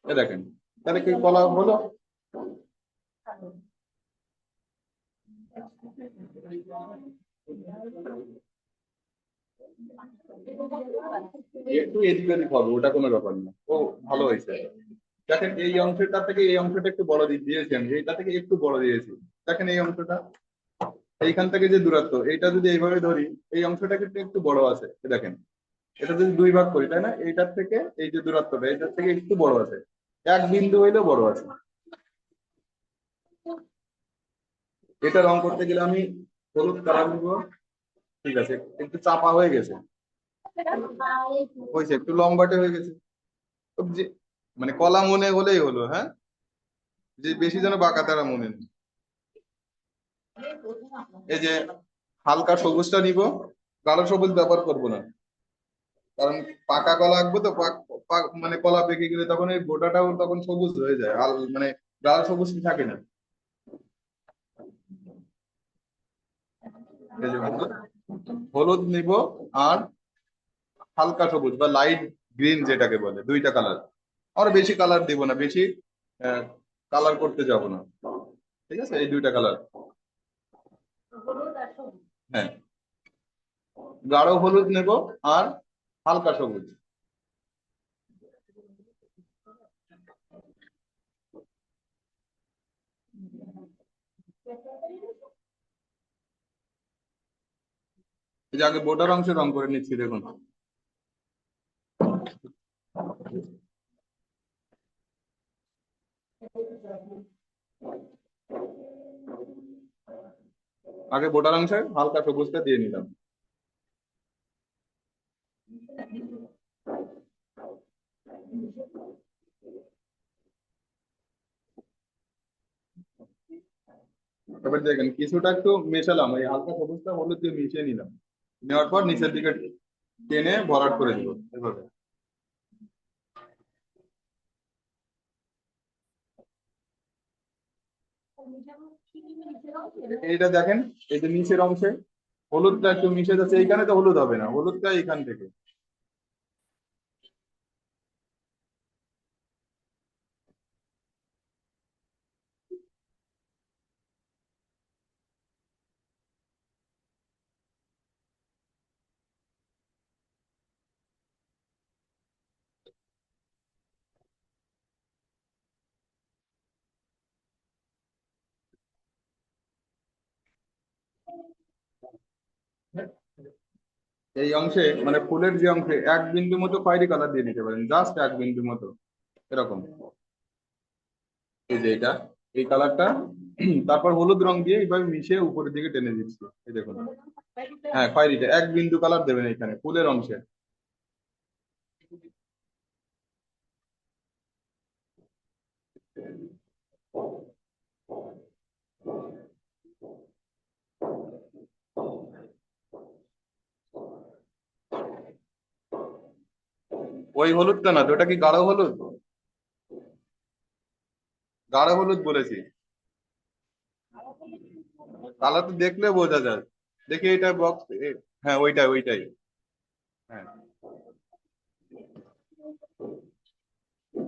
এ দেখেন, তাহলে কি কলা হলো? একটু এদিক ওদিক হবে, ওটা কোনো ব্যাপার না। ও ভালো হয়েছে। দেখেন এই অংশটা থেকে এই অংশটা একটু বড় দিয়েছি আমি, এইটা থেকে একটু বড় দিয়েছি। দেখেন এই অংশটা, এইখান থেকে যে দূরত্ব এইটা যদি এইভাবে ধরি, এই অংশটা কিন্তু একটু বড় আছে, এ দেখেন। এটা যদি দুই ভাগ করি তাই না, এইটার থেকে এই যে দূরত্বটা এইটার থেকে একটু বড় আছে, এক বিন্দু হইলেও বড় আছে। এটা রং করতে গেলে আমি হলুদ কালার নিব। ঠিক আছে, একটু চাপা হয়ে গেছে, হয়েছে একটু লম্বাটে হয়ে গেছে। যে মানে কলা মনে হলেই হলো, হ্যাঁ, যে বেশি যেন বাঁকা তারা মনে নেই। এই যে হালকা সবুজটা নিব, গাঢ় সবুজ ব্যবহার করব না, কারণ পাকা কলা আঁকবো তো মানে কলা পেকে গেলে তখন এই গোটাটাও তখন সবুজ হয়ে যায়, আর মানে গাঢ় সবুজ থাকে না। এই যে হলুদ, হলুদ নিব, আর হালকা সবুজ বা লাইট গ্রিন যেটাকে বলে, দুইটা কালার। আমরা বেশি কালার দিব না, বেশি কালার করতে যাব না। ঠিক আছে, এই দুইটা কালার। হ্যাঁ, গাঢ় হলুদ নেব আর হালকা সবুজ। এই যে আগে বোর্ডার অংশে রং করে নিচ্ছি দেখুন। আগে বোর্ডার অংশে হালকা সবুজটা দিয়ে নিলাম। এবার দেখেন কিছুটা একটু মেশালাম, এই হালকা সবুজটা হলুদ দিয়ে মিশিয়ে নিলাম। নেওয়ার পর নিচের দিকে টেনে ভরাট করে দিব এভাবে। এইটা দেখেন, এই যে নিচের অংশে হলুদটা একটু মিশে যাচ্ছে, এইখানে তো হলুদ হবে না, হলুদটা এইখান থেকে। এই অংশে মানে ফুলের যে অংশে এক বিন্দু মতো খয়েরি কালার দিয়ে দিতে পারেন, জাস্ট এক বিন্দু মতো এরকম। এই যে এটা, এই কালারটা তারপর হলুদ রং দিয়ে এইভাবে মিশিয়ে উপরের দিকে টেনে দিচ্ছি, এই দেখুন। হ্যাঁ, খয়েরিটা এক বিন্দু কালার দেবেন এখানে ফুলের অংশে। ওই হলুদটা না তো, ওটা কি গাঢ় হলুদ? গাঢ় হলুদ বলেছি। কালার তো দেখলে বোঝা যায়। দেখি এটা বক্স। হ্যাঁ, ওইটাই ওইটাই। হ্যাঁ,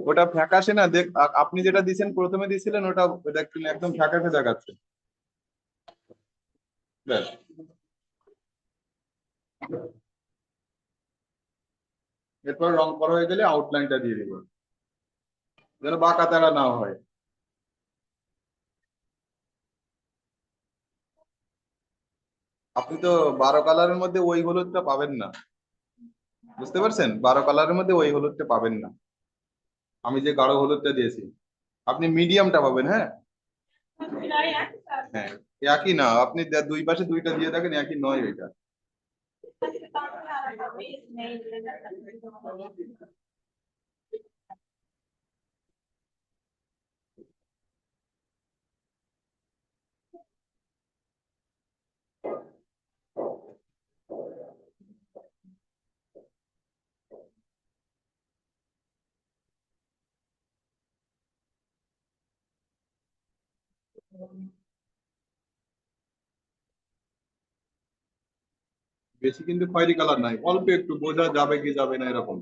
ওটা ফ্যাকাশে না দেখ, আপনি যেটা দিয়েছেন প্রথমে দিয়েছিলেন ওটা দেখুন একদম ফ্যাকাশে দেখাচ্ছে। ব্যাস। এরপর রং করা হয়ে গেলে আউটলাইনটা দিয়ে দিব, যেন বাঁকা তেড়া না হয়। আপনি তো 12 কালারের মধ্যে ওই হলুদটা পাবেন না, বুঝতে পারছেন? 12 কালারের মধ্যে ওই হলুদটা পাবেন না, আমি যে গাঢ় হলুদটা দিয়েছি। আপনি মিডিয়ামটা পাবেন। হ্যাঁ, হ্যাঁ, একই না, আপনি দুই পাশে দুইটা দিয়ে দেখেন, একই নয় এটা। বেশি কিন্তু খয়েরি কালার নাই, অল্প একটু বোঝা যাবে কি যাবে না এরকম।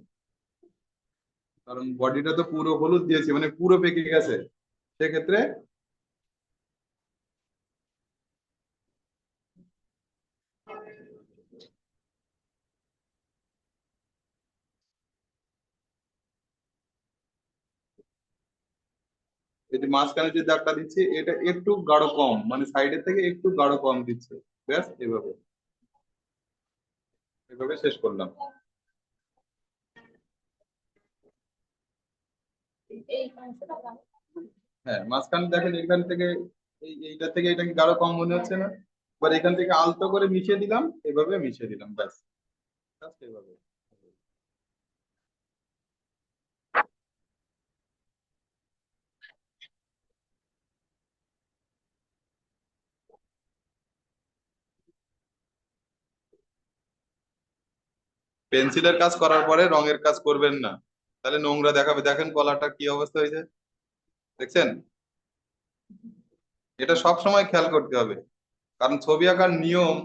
কারণ বডিটা তো পুরো হলুদ দিয়েছি, মানে পুরো পেকে গেছে, সেক্ষেত্রে এই যে মাঝখানে যে দাগটা দিচ্ছি এটা একটু গাঢ় কম, মানে সাইডের থেকে একটু গাঢ় কম দিচ্ছে। ব্যাস, এভাবে এভাবে শেষ করলাম। হ্যাঁ, মাঝখানে দেখেন এখান থেকে এইটা থেকে এটা কি গাঢ় কম মনে হচ্ছে না? এবার এখান থেকে আলতো করে মিশিয়ে দিলাম, এভাবে মিশিয়ে দিলাম, ব্যাস। জাস্ট এভাবে। পেন্সিলের কাজ করার পরে রঙের কাজ করবেন না, তাহলে নোংরা দেখাবে। দেখেন কলারটা কি অবস্থা হয়েছে, দেখছেন? এটা সব সময় খেয়াল করতে হবে, কারণ ছবি আঁকার নিয়ম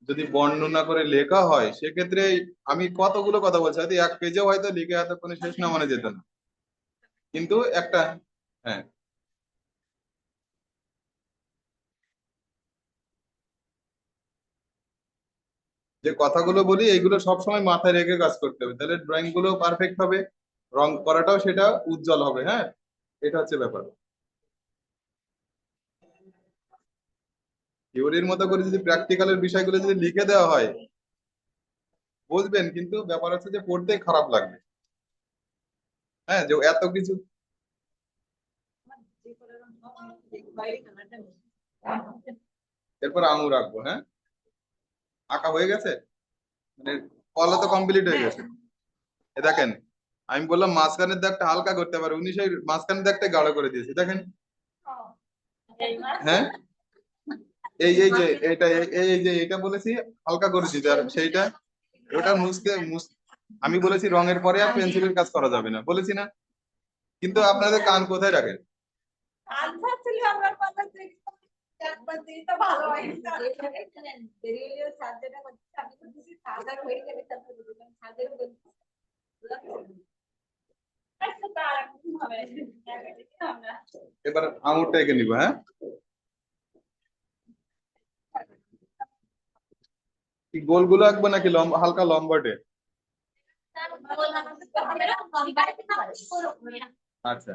যদি বর্ণনা করে লেখা হয় সেক্ষেত্রে আমি কতগুলো কথা বলছি, হয়তো এক পেজেও হয়তো লিখে এতক্ষণে শেষ না মানে যেত না, কিন্তু একটা। হ্যাঁ, যে কথাগুলো বলি এইগুলো সবসময় মাথায় রেখে কাজ করতে হবে, তাহলে ড্রয়িং গুলো পারফেক্ট হবে, রং করাটাও সেটা উজ্জ্বল হবে। হ্যাঁ, এটা হচ্ছে ব্যাপার। থিওরির মতো করে যদি প্র্যাকটিক্যালের বিষয়গুলো যদি লিখে দেওয়া হয় বুঝবেন, কিন্তু ব্যাপার হচ্ছে যে পড়তে খারাপ লাগবে। হ্যাঁ, যে এত কিছু। এরপর আঙুর আঁকবো। হ্যাঁ, আঁকা হয়ে গেছে, মানে কলা তো কমপ্লিট হয়ে গেছে। এ দেখেন, আমি বললাম মাঝখানের দাগটা হালকা করতে পারে, উনি সেই মাঝখানের দাগটা গাঢ় করে দিয়েছে, দেখেন। হ্যাঁ, এই যে এটা, এই যে এটা বলেছি হালকা করে দিতে, আর সেইটা ওটা আমি বলেছি রঙের পরে আর পেন্সিলের কাজ করা যাবে না, বলেছি না? কিন্তু আপনাদের কান কোথায় রাখেন? এবার আঙুরটা এঁকে নিবো। হ্যাঁ, কি গোলগুলো আঁকবো নাকি লম্বা, হালকা লম্বাটে? আচ্ছা,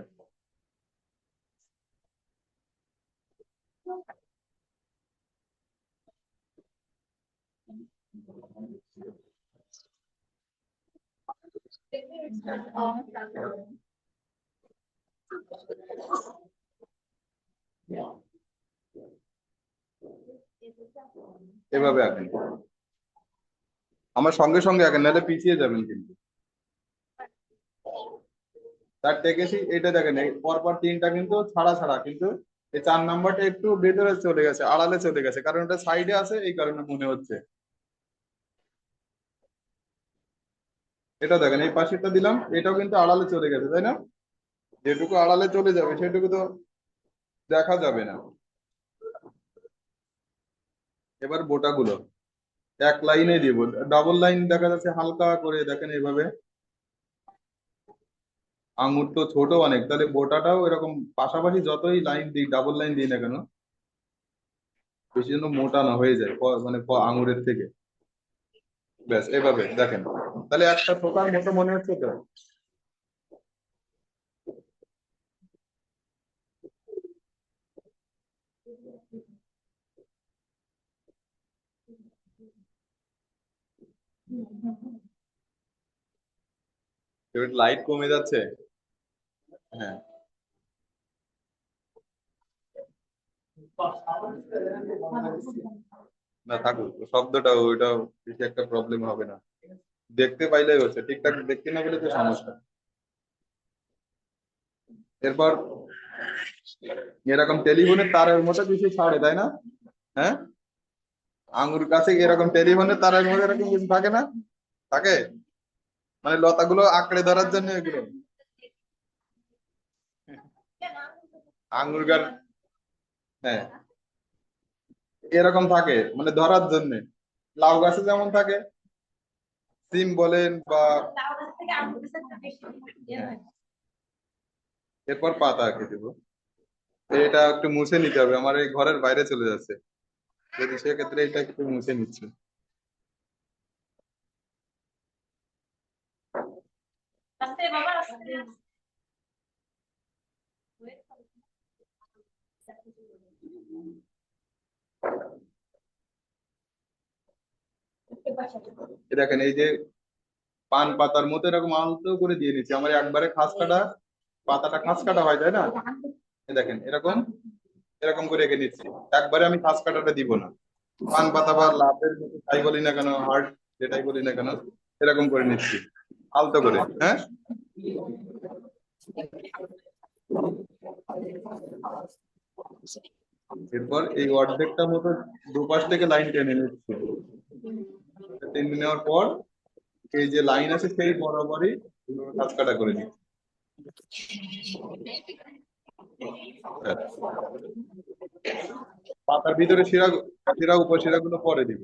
এভাবে আঁকেন, আমার সঙ্গে সঙ্গে আঁকেন, নাহলে পিছিয়ে যাবেন কিন্তু। তার টেকেছি এটা দেখেন, এই পরপর তিনটা কিন্তু ছাড়া ছাড়া, কিন্তু এই 4 নাম্বারটা একটু ভেতরে চলে গেছে, আড়ালে চলে গেছে, কারণ ওটা সাইডে আছে, এই কারণে মনে হচ্ছে। এটা দেখেন, এই পাশেরটা দিলাম, এটাও কিন্তু আড়ালে চলে গেছে, তাই না? যেটুকু আড়ালে চলে যাবে সেটুকু তো দেখা যাবে না। এবার বোটাগুলো এক লাইনে দিব, ডাবল লাইন দেখা যাচ্ছে হালকা করে, দেখেন এইভাবে। আঙুর তো ছোট অনেক, তাহলে বোটাটাও এরকম পাশাপাশি যতই লাইন দিই, ডাবল লাইন দিই না কেন, বেশি যেন মোটা না হয়ে যায় মানে আঙুরের থেকে। ব্যাস এভাবে দেখেন, তাহলে একটা থোকার মতো মনে হচ্ছে তো। এবার লাইট কমে যাচ্ছে। হ্যাঁ, না থাকুক, শব্দটা ওইটা বেশি একটা প্রবলেম হবে না, দেখতে পাইলেই হচ্ছে, ঠিকঠাক দেখতে না পেলে তো সমস্যা। এরপর এরকম টেলিফোনের তারের মতো কিছু ছাড়ে, তাই না? হ্যাঁ, আঙুর গাছে এরকম টেলিফোনের তারের মধ্যে এরকম কিছু থাকে না? থাকে, মানে লতাগুলো আঁকড়ে ধরার জন্য এগুলো আঙুর গাছ। হ্যাঁ, এরকম থাকে মানে ধরার জন্য, লাউ গাছে যেমন থাকে, সিম বলেন বা। হ্যাঁ, এরপর পাতা আঁকে দেবো। এটা একটু মুছে নিতে হবে, আমার এই ঘরের বাইরে চলে যাচ্ছে, যদি সেক্ষেত্রে এটা একটু মুছে নিচ্ছে। দেখেন, এই যে পান পাতার মতো এরকম আলতো করে দিয়ে নিচ্ছি, আমার একবারে খাস কাটা, পাতাটা খাস কাটা হয়, তাই না? দেখেন এরকম, এরকম করে এঁকে নিচ্ছি, একবারে আমি খাস কাটাটা দিব না। পান পাতা বা লাভের মতো যাই বলি না কেন, হার্ট যেটাই বলি না কেন, এরকম করে নিচ্ছি আলতো করে। হ্যাঁ, এরপর এই অর্ধেকটা মতো দুপাশ থেকে লাইন টেনে নিচ্ছি, টেনে নেওয়ার পর এই যে লাইন আছে সেই বরাবরই কাজ কাটা করে নিচ্ছি। পাতার ভিতরে শিরা, শিরা উপশিরা গুলো পরে দিব।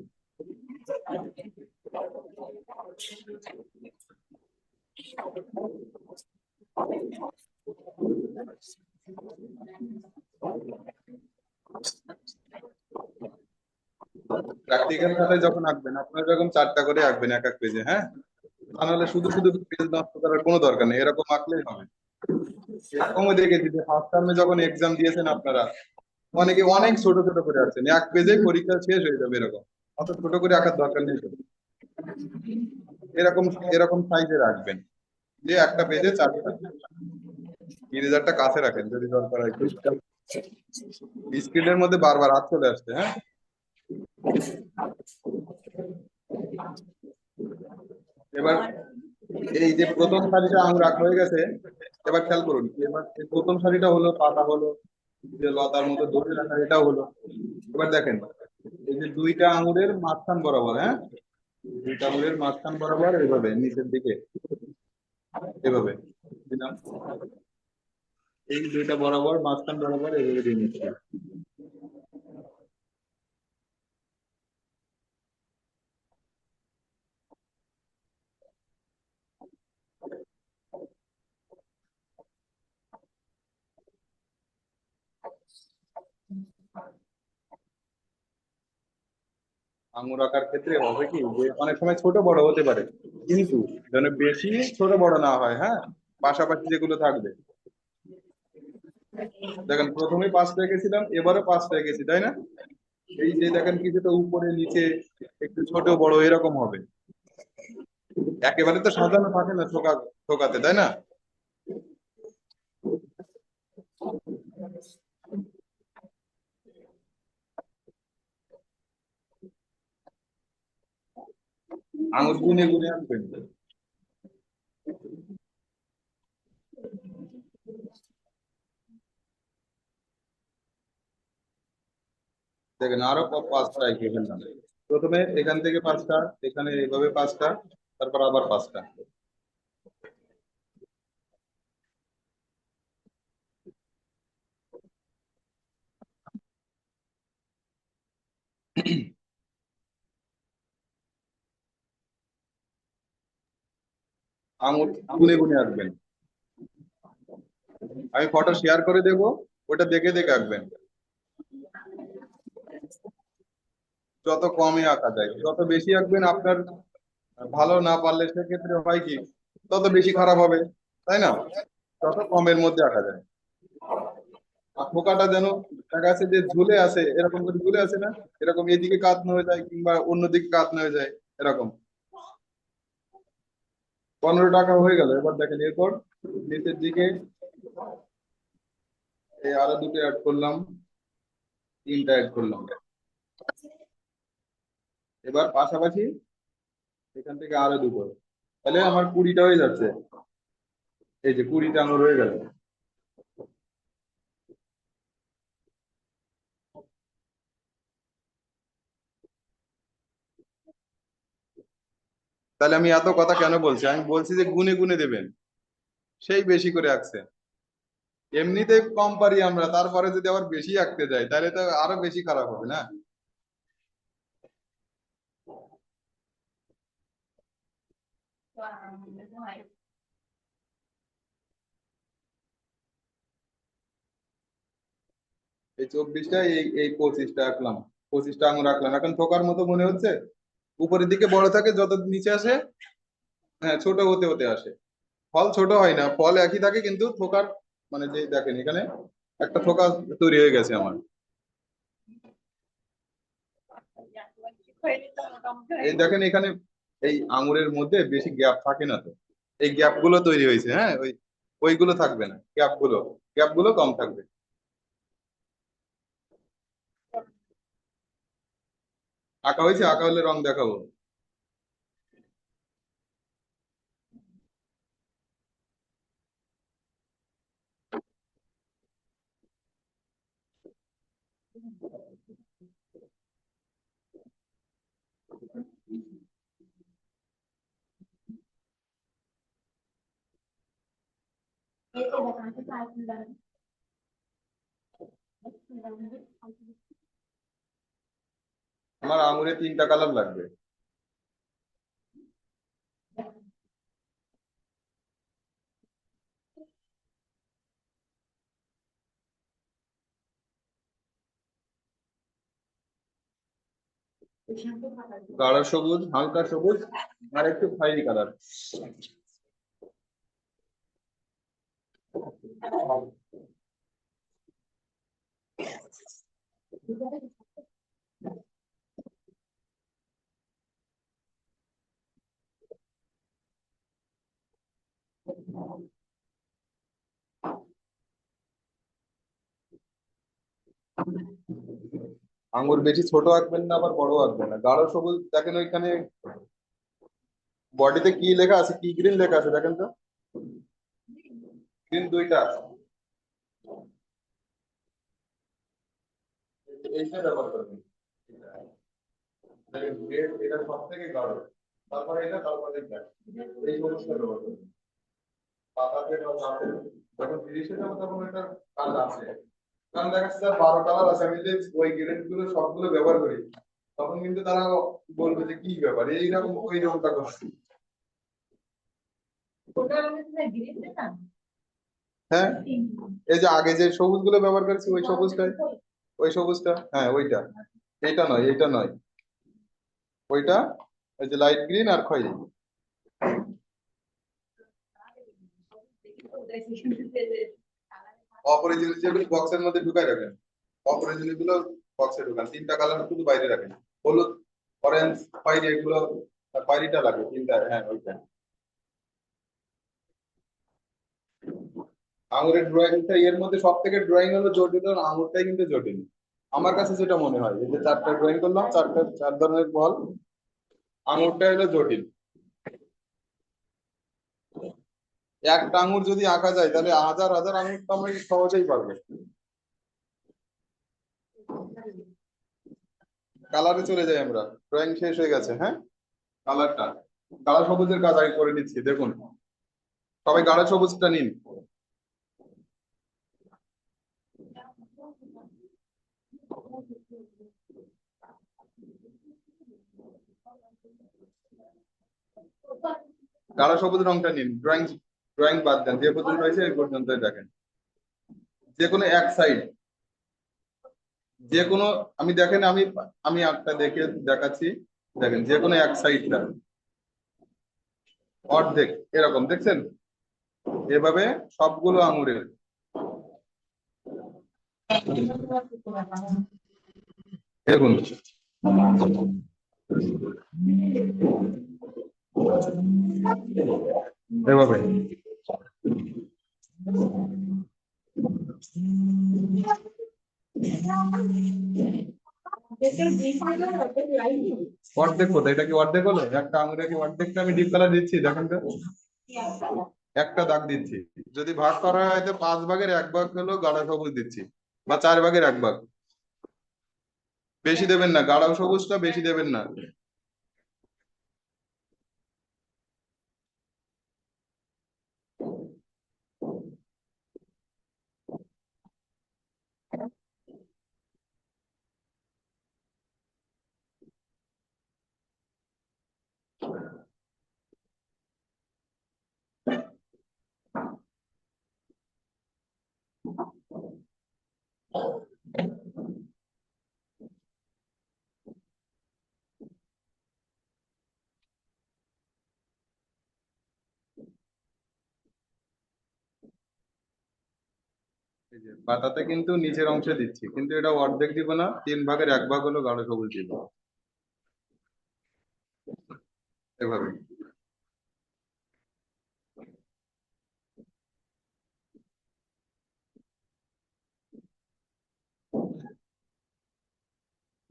প্র্যাকটিক্যাল খাতায় যখন আঁকবেন, আপনারা যখন 4টা করে আঁকবেন এক এক পেজে। হ্যাঁ, তাহলে শুধু শুধু পেজ নষ্ট করার কোনো দরকার নেই, এরকম আঁকলেই হবে। এরকমও দেখেছি যে ফার্স্ট টার্মে যখন এক্সাম দিয়েছেন আপনারা, অনেকে অনেক ছোট ছোট করে আসছেন, এক পেজে পরীক্ষা শেষ হয়ে যাবে, এরকম অত ছোট করে আঁকার দরকার নেই। এরকম এরকম সাইজে রাখবেন, যে একটা পেজে 4টা। ইরেজারটা কাছে রাখেন যদি দরকার হয়। স্ক্রিনের মধ্যে বারবার হাত চলে আসছে, হ্যাঁ। এবার এই যে প্রথম সারিটা আঙুর রাখা হয়ে গেছে, এবার খেয়াল করুন, এবার এই প্রথম সারিটা হলো, পাতা হলো, যে লতার মতো ধরে রাখা এটাও হলো। এবার দেখেন এই যে দুইটা আঙুরের মাঝখান বরাবর, হ্যাঁ, দুইটা আঙুরের মাঝখান বরাবর এইভাবে নিচের দিকে এভাবে দিলাম। এই দুইটা বরাবর মাঝখান বরাবর এইভাবে দিয়ে নিচ্ছি। আঙুর আঁকার ক্ষেত্রে হবে কি যে অনেক সময় ছোট বড় হতে পারে, কিন্তু যেন বেশি ছোট বড় না হয়, হ্যাঁ, পাশাপাশি যেগুলো থাকবে। দেখেন প্রথমে 5টা এঁকেছিলাম, এবারও 5টা এঁকেছি, তাই না? এই যে দেখেন কিছুটা উপরে নিচে একটু ছোট বড় এরকম হবে, একেবারে তো সাজানো থাকে না ঠোকাতে, তাই না? আঙুর গুনে গুনে আনবেন। দেখেন আরো 5টা এঁকে ফেললাম। প্রথমে এখান থেকে 5টা, এখানে এইভাবে 5টা, তারপর আবার 5টা। আঙুর গুনে গুনে আঁকবেন। আমি ফটো শেয়ার করে দেব, ওটা দেখে দেখে আঁকবেন। যত কমে আঁকা যায়, যত বেশি আঁকবেন আপনার ভালো না পারলে সেক্ষেত্রে হয় কি, তত বেশি খারাপ হবে, তাই না? যত কমের মধ্যে আঁকা যায়। আর পোকাটা যেন দেখা যাচ্ছে যে ঝুলে আছে, এরকম করে ঝুলে আছে না, এরকম এদিকে কাত হয়ে যায় কিংবা অন্যদিকে কাত হয়ে যায় এরকম। 15 টাকা হয়ে গেল। এবার দেখেন এরপর নিচের দিকে এই আরো দুটো অ্যাড করলাম, 3টা অ্যাড করলাম। এবার পাশাপাশি এখান থেকে আরো দুটো, তাহলে আমার 20টা হয়ে যাচ্ছে। এই যে 20টা আঙুর হয়ে গেল। তাহলে আমি এত কথা কেন বলছি? আমি বলছি যে গুনে গুনে দেবেন, সেই বেশি করে আঁকছে। এমনিতে কম পারি আমরা, তারপরে যদি আবার বেশি আঁকতে যাই তাহলে তো আরো বেশি খারাপ হবে না? এই 24টা, এই 25টা আঁকলাম, 25টা আঙুর আঁকলাম। এখন থোকার মতো মনে হচ্ছে? উপরের দিকে বড় থাকে, যত নিচে আসে হ্যাঁ ছোট হতে হতে আসে। ফল ছোট হয় না, ফল একই থাকে, কিন্তু থোকার মানে যে দেখেন এখানে একটা থোকা তৈরি হয়ে গেছে আমার। এই দেখেন এখানে এই আঙুরের মধ্যে বেশি গ্যাপ থাকে না তো, এই গ্যাপ গুলো তৈরি হয়েছে, হ্যাঁ, ওইগুলো থাকবে না, গ্যাপ গুলো কম থাকবে। আঁকা হয়েছে, আঁকা হলে রং দেখাবো। আমার আঙুরে 3টা কালার লাগবে। গাঢ় সবুজ, হালকা সবুজ, আর একটু খয়েরি কালার। আঙ্গুর বেশি ছোট আঁকবেন না, আবার বড় আঁকবেন না। গাঢ় সবুজ দেখেন ওইখানে বডিতে কি লেখা আছে, কি গ্রিন লেখা আছে দেখেন তো। গ্রিন দুইটা আছে, এইটা ব্যবহার করবেন। রেড এটা সব থেকে গাঢ়, তারপরে এটা, তারপরে এটা, এই সবুজটা ব্যবহার করবেন। পাতাতে বা গাছে যখন তিরিশে যাবো তখন এটা কালার আছে, কারণ দেখা যাচ্ছে 12 কালার আছে, আমি যদি ওই গ্রেড গুলো সবগুলো ব্যবহার করি তখন কিন্তু তারা বলবে যে কি ব্যাপার এইরকম ওই রকমটা করছে। হ্যাঁ, এই যে আগে যে সবুজ গুলো ব্যবহার করেছি ওই সবুজটাই, ওই সবুজটা, হ্যাঁ ওইটা, এইটা নয়, এইটা নয়, ওইটা, ওই যে লাইট গ্রিন আর খয়েরি। অপরিজিনাল যেগুলো বক্সের মধ্যে ঢুকাই রাখেন, অপরিজিনাল গুলো বক্সে ঢুকান, তিনটা কালার শুধু বাইরে রাখেন, হলুদ, অরেঞ্জ, খয়েরি, এগুলো খয়েরিটা লাগে তিনটা, হ্যাঁ ওইটা। আঙুরের ড্রয়িংটা এর মধ্যে সব থেকে ড্রয়িং হলো জটিল, আর আঙুরটাই কিন্তু জটিল আমার কাছে যেটা মনে হয়। এই যে চারটা ড্রয়িং করলাম, চার ধরনের বল, আঙুরটা হলো জটিল। একটা আঙুর যদি আঁকা যায় তাহলে হাজার হাজার আঙুর তো আমরা সহজেই পারবো। কালারে চলে যাই আমরা, ড্রয়িং শেষ হয়ে গেছে। হ্যাঁ, কালারটা, গাঢ় সবুজের কাজ আগে করে নিচ্ছি। দেখুন সবাই গাঢ় সবুজটা নিন। গাঢ় সবুজ রংটা নিন, ড্রয়িং ড্রয়িং বাদ দেন, যে পর্যন্ত হয়েছে এই পর্যন্তই দেখেন। যে কোনো এক সাইড, যে কোনো, আমি দেখেন আমি আমি একটা দেখে দেখাচ্ছি, দেখেন যে কোনো এক সাইডটা অর্ধেক এরকম দেখছেন, এভাবে সবগুলো আঙুরের। দেখুন এভাবে, অর্ধেক কোথায়, এটা কি অর্ধেক হলো? একটা আঙুরে কি অর্ধেকটা আমি ডিপ কালার দিচ্ছি, দেখেন তো একটা দাগ দিচ্ছি। যদি ভাগ করা হয় তো 5 ভাগের 1 ভাগ হলো গাঢ় সবুজ দিচ্ছি, বা 4 ভাগের 1 ভাগ। বেশি দেবেন না, গাঢ় সবুজটা বেশি দেবেন না। এই যে পাতাতে কিন্তু নিচের অংশে দিচ্ছি, কিন্তু এটা অর্ধেক দিব না, 3 ভাগের 1 ভাগ হলো গাঢ় সবুজ দিব, এভাবে।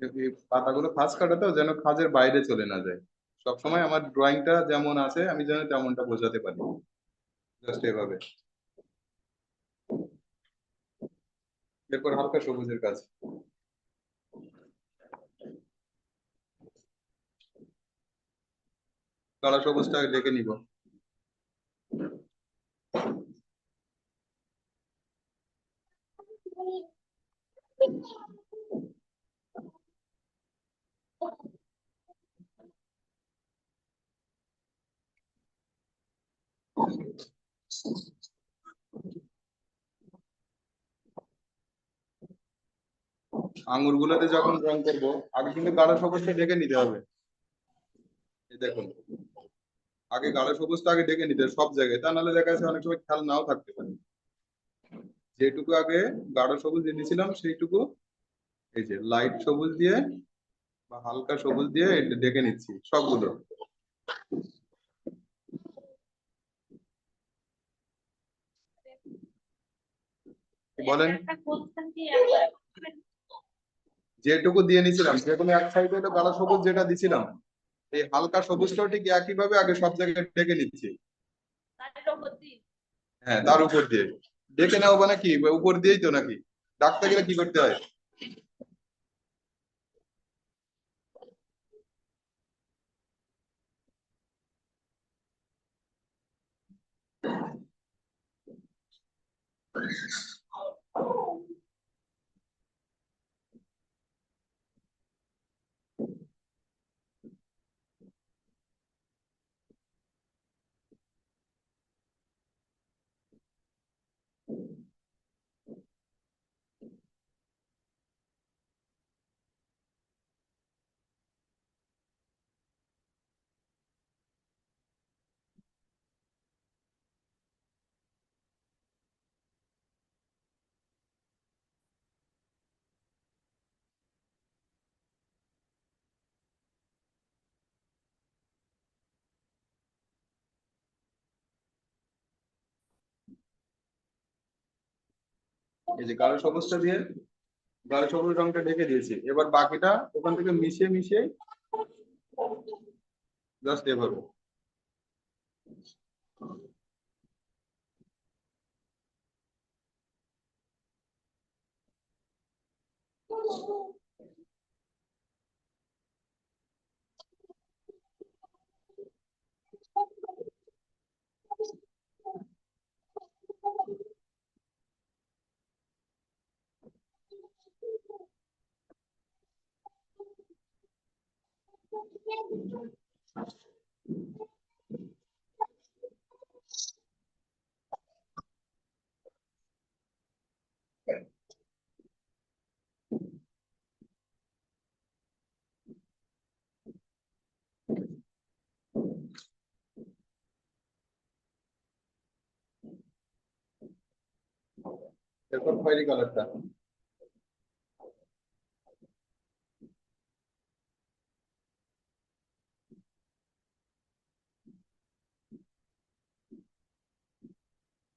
এই পাতাগুলো খাঁজ কাটাতেও যেন খাঁজের বাইরে চলে না যায়, সবসময় আমার ড্রয়িংটা যেমন আছে আমি যেন তেমনটা বোঝাতে পারি, জাস্ট এভাবে। এরপর হালকা সবুজের কাজ, গাঢ় সবুজটা ডেকে নিব। আঙ্গুর গুলোতে যখন রং করবো আগে কিন্তু গাঢ় সবুজটা ডেকে নিতে হবে। এই দেখুন, আগে গাঢ় সবুজটা আগে ডেকে নিতে হবে সব জায়গায়, তা নাহলে দেখা যাচ্ছে অনেক সময় খেয়াল নাও থাকতে পারে। যেটুকু আগে গাঢ় সবুজ দিয়ে দিয়েছিলাম সেইটুকু এই যে লাইট সবুজ দিয়ে বা হালকা সবুজ দিয়ে এটা ডেকে নিচ্ছি সবগুলো। কি বলেন? যেটুকু দিয়ে নিছিলাম, যে কোনো এক সাইডে হলো গাঢ় সবুজ যেটা দিছিলাম, এই হালকা সবুজটাও ঠিক একই ভাবে আগে সব জায়গায় ঢেকে নিচ্ছি। হ্যাঁ, তার উপর দিয়ে ডেকে নাও, মানে কি উপর দিয়েই তো নাকি ডাকতে গেলে কি করতে হয়? এই যে গাঢ় সবুজটা দিয়ে গাঢ় সবুজ রংটা ঢেকে দিয়েছি, এবার বাকিটা ওখান থেকে মিশিয়ে মিশিয়ে জাস্ট এভাবে। এরপর খয়েরি কালারটা।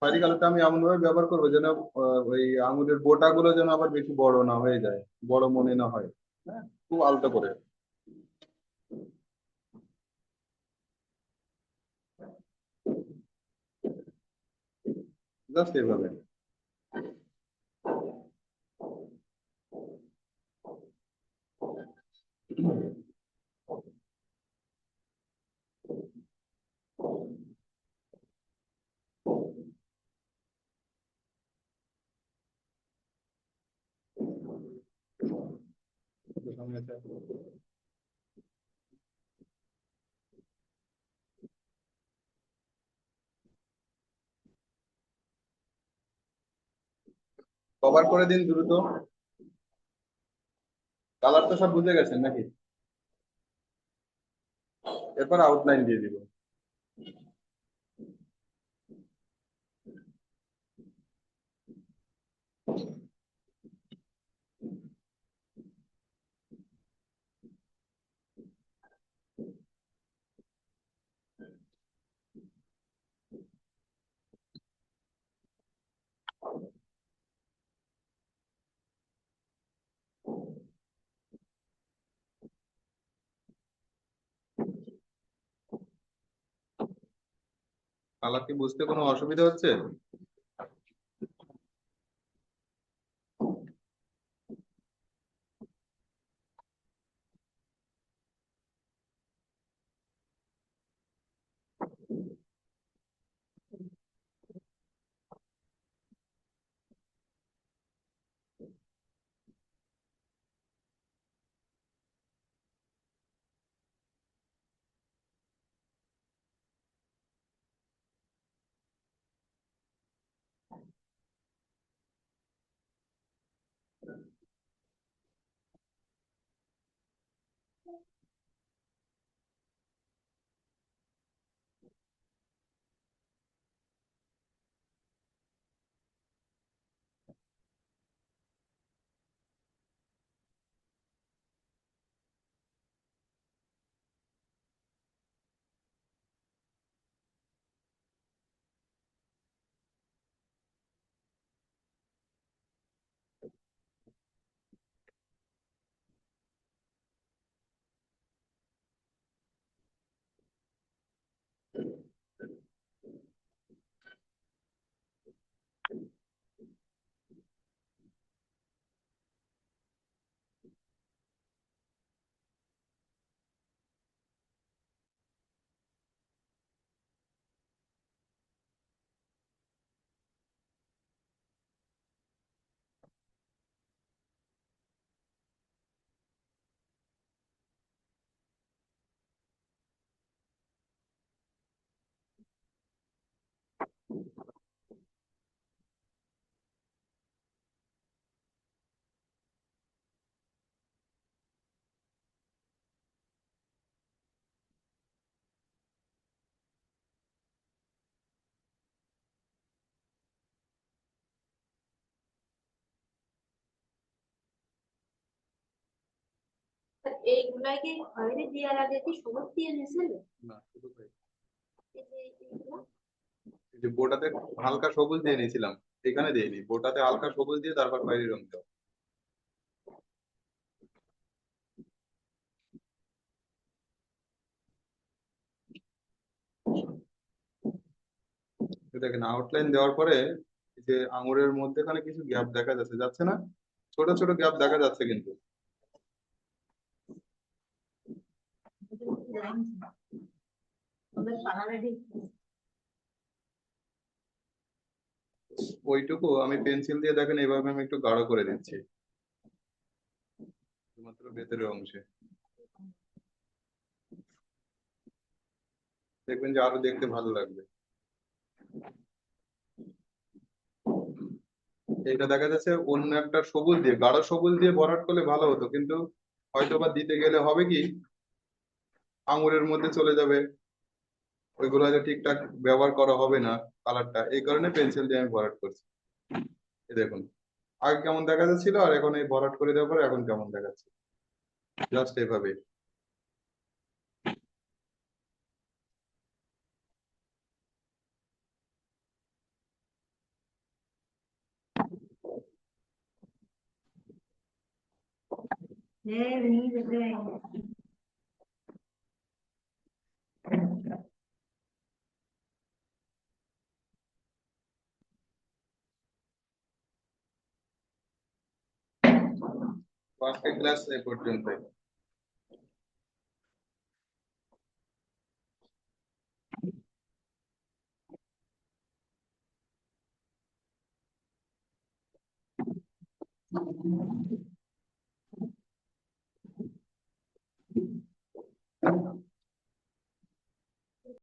খয়েরি কালারটা আমি এমন ভাবে ব্যবহার করবো যেন ওই আঙুরের বোটা গুলো যেন আবার বেশি বড় না হয়ে যায়, বড় মনে না হয়। হ্যাঁ, খুব আলতো করে, জাস্ট এইভাবে। কভার করে দিন দ্রুত। কালার তো সব বুঝে গেছেন নাকি? এরপর আউটলাইন দিয়ে দিব। কালার কি বুঝতে কোনো অসুবিধা হচ্ছে? এইগুলাকে খয়েরি দেওয়ার আগে কি সবুজ দিয়ে নিয়েছিল? না শুধু তাই। এই যে এইগুলা? এই যে বোটাতে হালকা সবুজ দিয়ে নিয়েছিলাম, এখানে দিইনি, বোটাতে হালকা সবুজ দিয়ে তারপর খয়েরি রং দেওয়া। তো দেখেন আউটলাইন দেওয়ার পরে এই যে আঙুরের মধ্যেখানে কিছু গ্যাপ দেখা যাচ্ছে, যাচ্ছে না? ছোট ছোট গ্যাপ দেখা যাচ্ছে কিন্তু। ওদের পাড়ারে ঠিক ওইটুকু আমি পেন্সিল দিয়ে দেখেন এইভাবে আমি একটু গাঢ় করে দিচ্ছি শুধুমাত্র ভেতরের অংশে। দেখবেন যে আরো দেখতে ভালো লাগবে। এটা দেখা যাচ্ছে অন্য একটা সবুজ দিয়ে, গাঢ় সবুজ দিয়ে ভরাট করলে ভালো হতো, কিন্তু হয়তো বা দিতে গেলে হবে কি আঙুরের মধ্যে চলে যাবে, ওইগুলো হয়তো ঠিকঠাক ব্যবহার করা হবে না কালারটা, এই কারণে পেন্সিল দিয়ে আমি ভরাট করছি। এই দেখুন আগে কেমন দেখা যাচ্ছিল আর এখন এই ভরাট করে দেওয়ার পরে এখন কেমন দেখাচ্ছে, জাস্ট এভাবে। নিয়ে যেতে আজকে ক্লাস এই পর্যন্ত।